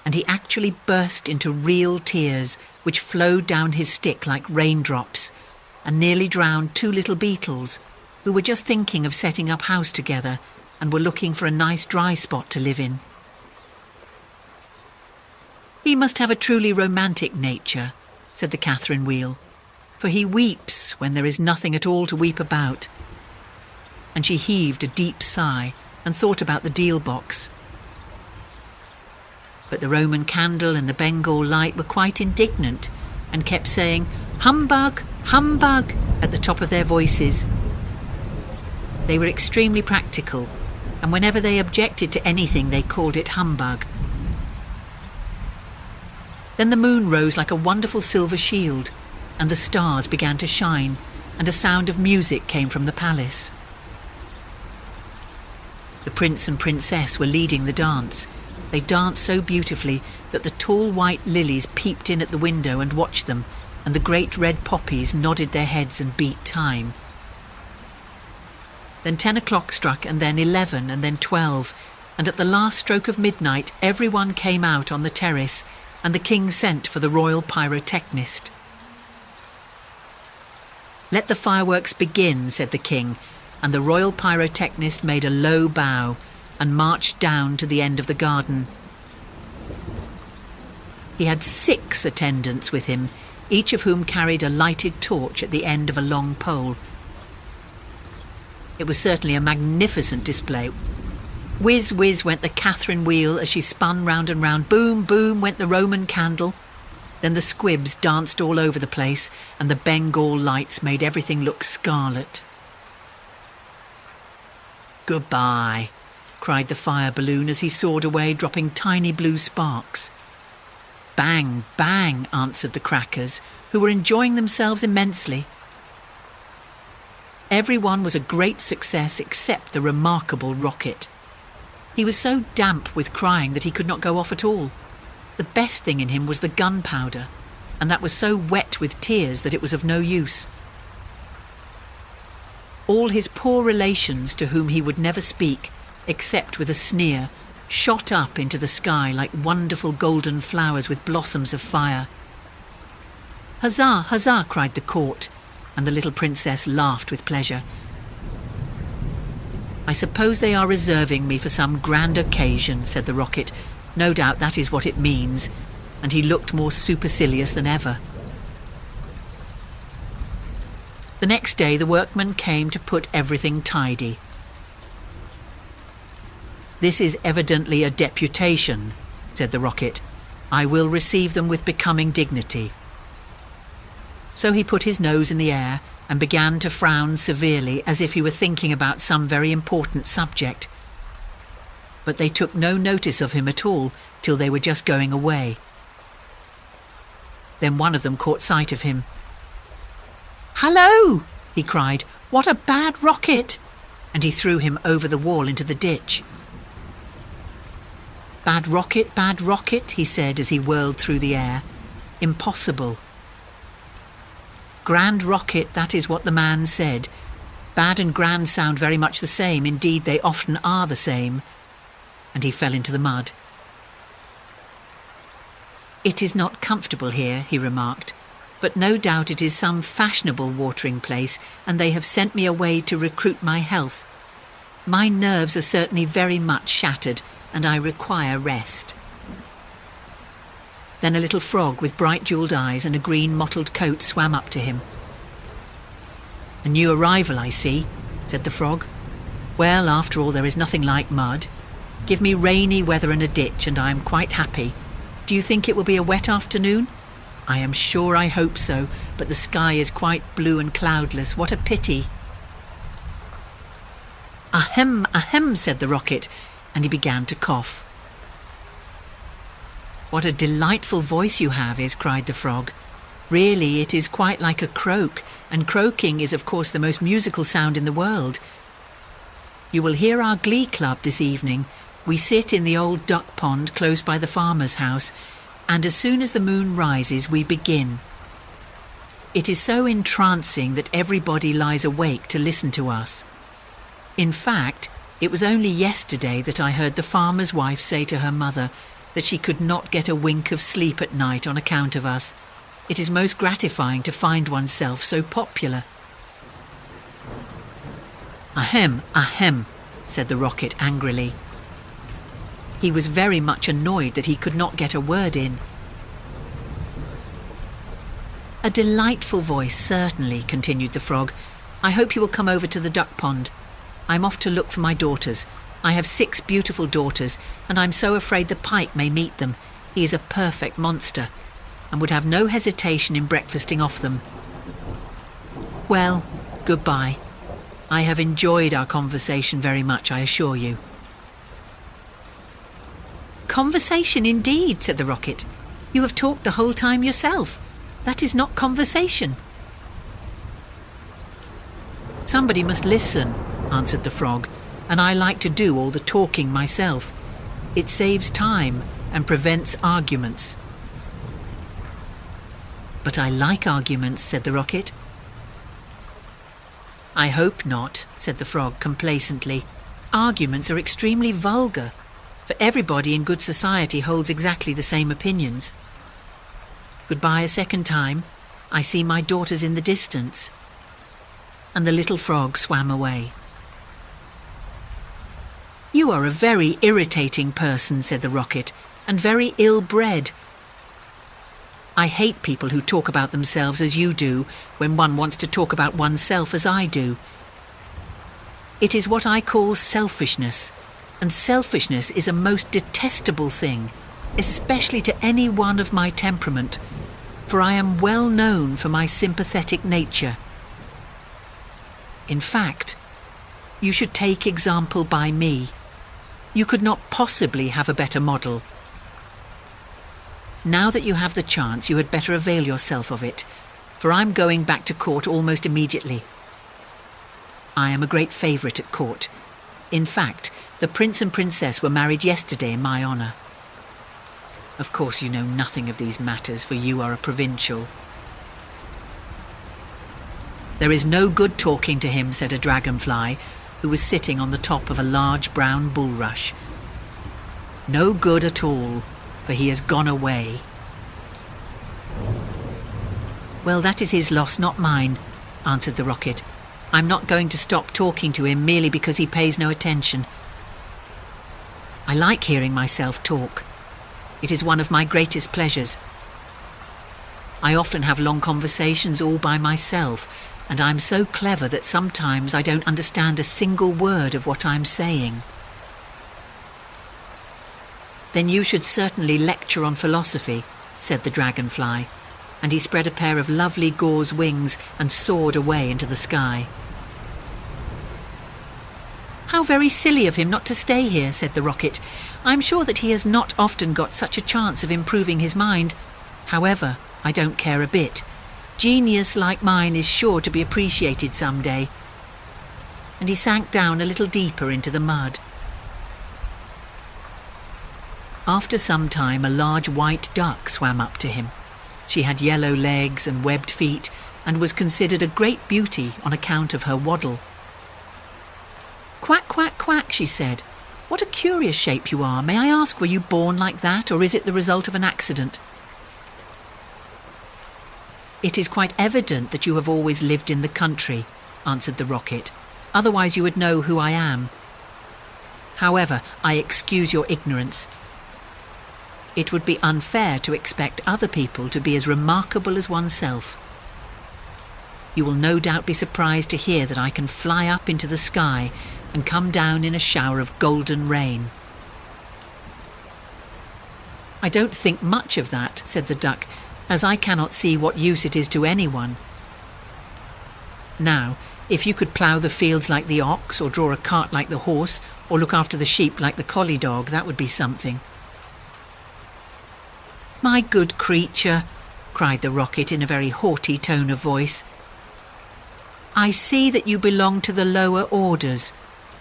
And he actually burst into real tears, which flowed down his stick like raindrops, and nearly drowned two little beetles, who were just thinking of setting up house together and were looking for a nice dry spot to live in. "He must have a truly romantic nature," said the Catherine Wheel, "for he weeps when there is nothing at all to weep about." And she heaved a deep sigh and thought about the deal box. But the Roman candle and the Bengal light were quite indignant and kept saying, "Humbug, humbug," at the top of their voices. They were extremely practical, and whenever they objected to anything they called it humbug. Then the moon rose like a wonderful silver shield, and the stars began to shine, and a sound of music came from the palace. The prince and princess were leading the dance. They danced so beautifully that the tall white lilies peeped in at the window and watched them, and the great red poppies nodded their heads and beat time. Then 10 o'clock struck, and then 11, and then 12, and at the last stroke of midnight everyone came out on the terrace, and the king sent for the royal pyrotechnist. "Let the fireworks begin," said the king, and the royal pyrotechnist made a low bow and marched down to the end of the garden. He had 6 attendants with him, each of whom carried a lighted torch at the end of a long pole. It was certainly a magnificent display. Whiz, whiz went the Catherine Wheel as she spun round and round. Boom, boom went the Roman candle. Then the squibs danced all over the place, and the Bengal lights made everything look scarlet. "Goodbye," cried the fire balloon as he soared away, dropping tiny blue sparks. "Bang, bang," answered the crackers, who were enjoying themselves immensely. Everyone was a great success except the remarkable rocket. He was so damp with crying that he could not go off at all. The best thing in him was the gunpowder, and that was so wet with tears that it was of no use. All his poor relations, to whom he would never speak, except with a sneer, shot up into the sky like wonderful golden flowers with blossoms of fire. "Huzzah, huzzah," cried the court, and the little princess laughed with pleasure. "I suppose they are reserving me for some grand occasion," said the rocket. "No doubt that is what it means," and he looked more supercilious than ever. The next day the workmen came to put everything tidy. "This is evidently a deputation," said the rocket. "I will receive them with becoming dignity." So he put his nose in the air and began to frown severely as if he were thinking about some very important subject. But they took no notice of him at all till they were just going away. Then one of them caught sight of him. "Hallo!" he cried. "What a bad rocket!" and he threw him over the wall into the ditch. Bad rocket, he said as he whirled through the air. Impossible. Grand rocket, that is what the man said. Bad and grand sound very much the same, indeed they often are the same. And he fell into the mud. It is not comfortable here, he remarked, but no doubt it is some fashionable watering place, and they have sent me away to recruit my health. My nerves are certainly very much shattered, and I require rest. Then a little frog with bright jewelled eyes and a green mottled coat swam up to him. A new arrival, I see, said the frog. Well, after all, there is nothing like mud. Give me rainy weather and a ditch, and I am quite happy. Do you think it will be a wet afternoon? I am sure I hope so, but the sky is quite blue and cloudless. What a pity. Ahem, ahem, said the rocket, and he began to cough. What a delightful voice you have, cried the frog. Really, it is quite like a croak, and croaking is of course the most musical sound in the world. You will hear our glee club this evening. We sit in the old duck pond close by the farmer's house, and as soon as the moon rises we begin. It is so entrancing that everybody lies awake to listen to us. In fact, it was only yesterday that I heard the farmer's wife say to her mother that she could not get a wink of sleep at night on account of us. It is most gratifying to find oneself so popular. Ahem, ahem, said the rocket angrily. He was very much annoyed that he could not get a word in. A delightful voice, certainly, continued the frog. I hope you will come over to the duck pond. I'm off to look for my daughters. I have 6 beautiful daughters, and I'm so afraid the pike may meet them. He is a perfect monster, and would have no hesitation in breakfasting off them. Well, goodbye. I have enjoyed our conversation very much, I assure you. Conversation indeed, said the rocket. You have talked the whole time yourself. That is not conversation. Somebody must listen, answered the frog, and I like to do all the talking myself. It saves time and prevents arguments. But I like arguments, said the rocket. I hope not, said the frog complacently. Arguments are extremely vulgar, for everybody in good society holds exactly the same opinions. Goodbye a second time. I see my daughters in the distance. And the little frog swam away. You are a very irritating person, said the rocket, and very ill-bred. I hate people who talk about themselves as you do when one wants to talk about oneself as I do. It is what I call selfishness, and selfishness is a most detestable thing, especially to any one of my temperament, for I am well known for my sympathetic nature. In fact, you should take example by me. You could not possibly have a better model. Now that you have the chance, you had better avail yourself of it, for I'm going back to court almost immediately. I am a great favourite at court. In fact, the prince and princess were married yesterday in my honour. Of course you know nothing of these matters, for you are a provincial. There is no good talking to him, said a dragonfly, who was sitting on the top of a large brown bulrush. No good at all, for he has gone away. Well, that is his loss, not mine, answered the rocket. I'm not going to stop talking to him merely because he pays no attention. I like hearing myself talk. It is one of my greatest pleasures. I often have long conversations all by myself, and I'm so clever that sometimes I don't understand a single word of what I'm saying. Then you should certainly lecture on philosophy, said the dragonfly, and he spread a pair of lovely gauze wings and soared away into the sky. How very silly of him not to stay here, said the rocket. I'm sure that he has not often got such a chance of improving his mind. However, I don't care a bit. Genius like mine is sure to be appreciated some day. and he sank down a little deeper into the mud. After some time, a large white duck swam up to him. She had yellow legs and webbed feet, and was considered a great beauty on account of her waddle. "Quack, quack, quack," she said. "What a curious shape you are. May I ask, were you born like that, or is it the result of an accident?" "It is quite evident that you have always lived in the country," answered the rocket. "Otherwise you would know who I am. However, I excuse your ignorance. It would be unfair to expect other people to be as remarkable as oneself. You will no doubt be surprised to hear that I can fly up into the sky and come down in a shower of golden rain." "I don't think much of that," said the duck, "as I cannot see what use it is to anyone. Now, if you could plough the fields like the ox, or draw a cart like the horse, or look after the sheep like the collie dog, that would be something." "My good creature," cried the rocket in a very haughty tone of voice, "I see that you belong to the lower orders.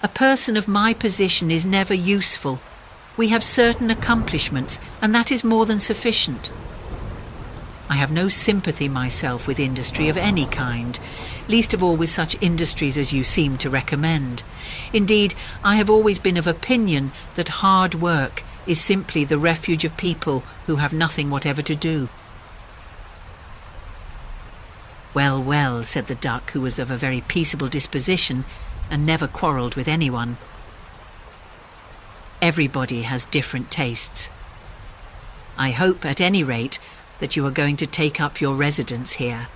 A person of my position is never useful. We have certain accomplishments, and that is more than sufficient. I have no sympathy myself with industry of any kind, least of all with such industries as you seem to recommend. Indeed, I have always been of opinion that hard work is simply the refuge of people who have nothing whatever to do." "Well, well," said the duck, who was of a very peaceable disposition and never quarrelled with anyone. "Everybody has different tastes. I hope, at any rate, that you are going to take up your residence here."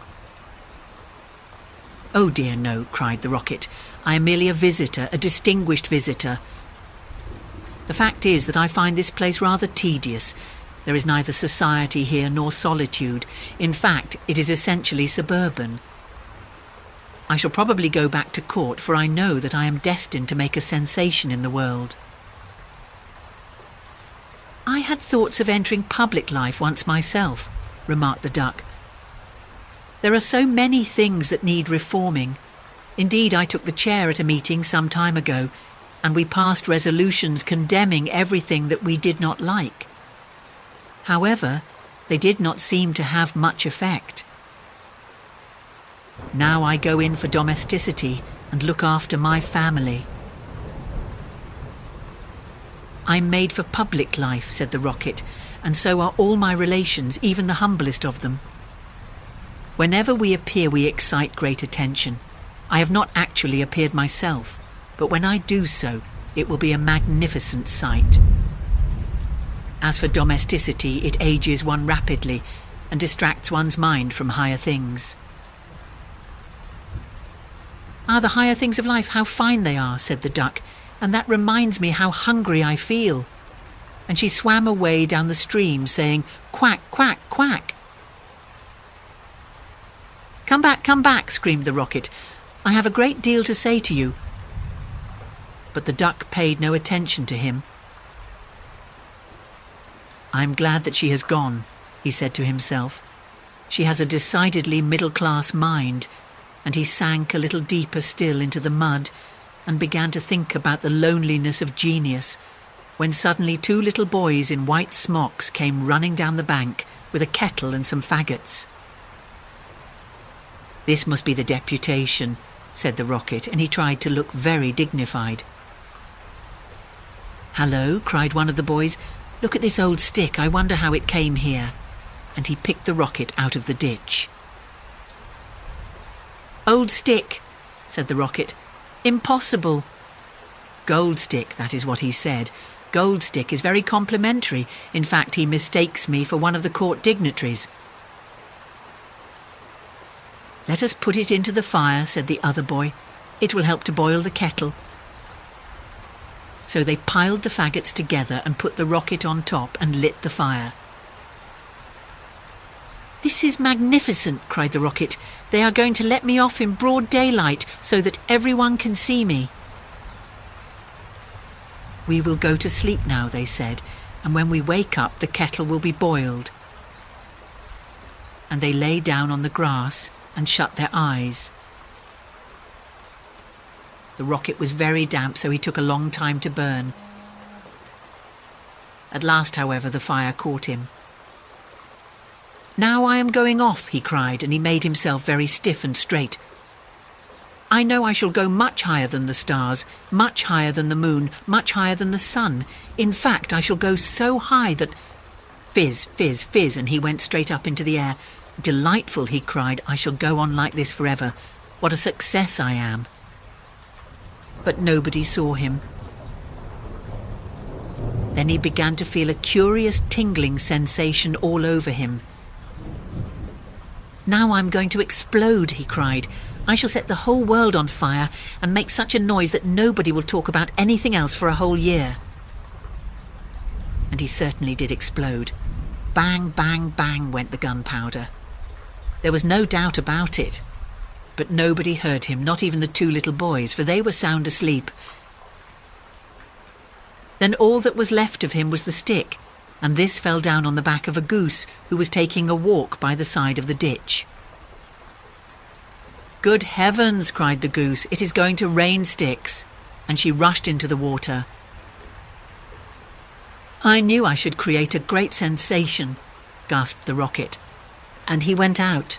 "Oh dear no," cried the rocket. "I am merely a visitor, a distinguished visitor. The fact is that I find this place rather tedious. There is neither society here nor solitude. In fact, it is essentially suburban. I shall probably go back to court, for I know that I am destined to make a sensation in the world." "I had thoughts of entering public life once myself," remarked the duck. "There are so many things that need reforming. Indeed, I took the chair at a meeting some time ago, and we passed resolutions condemning everything that we did not like. However, they did not seem to have much effect. Now I go in for domesticity and look after my family." "I'm made for public life," said the rocket, "and so are all my relations, even the humblest of them. Whenever we appear, we excite great attention. I have not actually appeared myself, but when I do so, it will be a magnificent sight. As for domesticity, it ages one rapidly and distracts one's mind from higher things." "Ah, the higher things of life, how fine they are," said the duck, "and that reminds me how hungry I feel." And she swam away down the stream, saying, "Quack, quack, quack." come back," screamed the rocket. "I have a great deal to say to you." But the duck paid no attention to him. "I'm glad that she has gone," he said to himself. "She has a decidedly middle-class mind," and he sank a little deeper still into the mud and began to think about the loneliness of genius, when suddenly 2 little boys in white smocks came running down the bank with a kettle and some faggots. "This must be the deputation," said the rocket, and he tried to look very dignified. "Hallo," cried one of the boys, "look at this old stick, I wonder how it came here." And he picked the rocket out of the ditch. "Old stick," said the rocket. "Impossible." "Gold stick," that is what he said. "Gold stick is very complimentary. In fact, he mistakes me for one of the court dignitaries." "Let us put it into the fire," said the other boy. "It will help to boil the kettle." So they piled the faggots together and put the rocket on top and lit the fire. "This is magnificent," cried the rocket. "They are going to let me off in broad daylight so that everyone can see me." "We will go to sleep now," they said, "and when we wake up the kettle will be boiled." And they lay down on the grass and shut their eyes. The rocket was very damp, so he took a long time to burn. At last, however, the fire caught him. "Now I am going off," he cried, and he made himself very stiff and straight. "I know I shall go much higher than the stars, much higher than the moon, much higher than the sun. In fact, I shall go so high that—" Fizz, fizz, fizz, and he went straight up into the air. "Delightful," he cried. "I shall go on like this forever. What a success I am." But nobody saw him. Then he began to feel a curious tingling sensation all over him. "Now I'm going to explode," he cried. "I shall set the whole world on fire and make such a noise that nobody will talk about anything else for a whole year." And he certainly did explode. Bang, bang, bang went the gunpowder. There was no doubt about it. But nobody heard him, not even the two little boys, for they were sound asleep. Then all that was left of him was the stick, and this fell down on the back of a goose who was taking a walk by the side of the ditch. "Good heavens," cried the goose, "it is going to rain sticks," and she rushed into the water. "I knew I should create a great sensation," gasped the rocket, and he went out,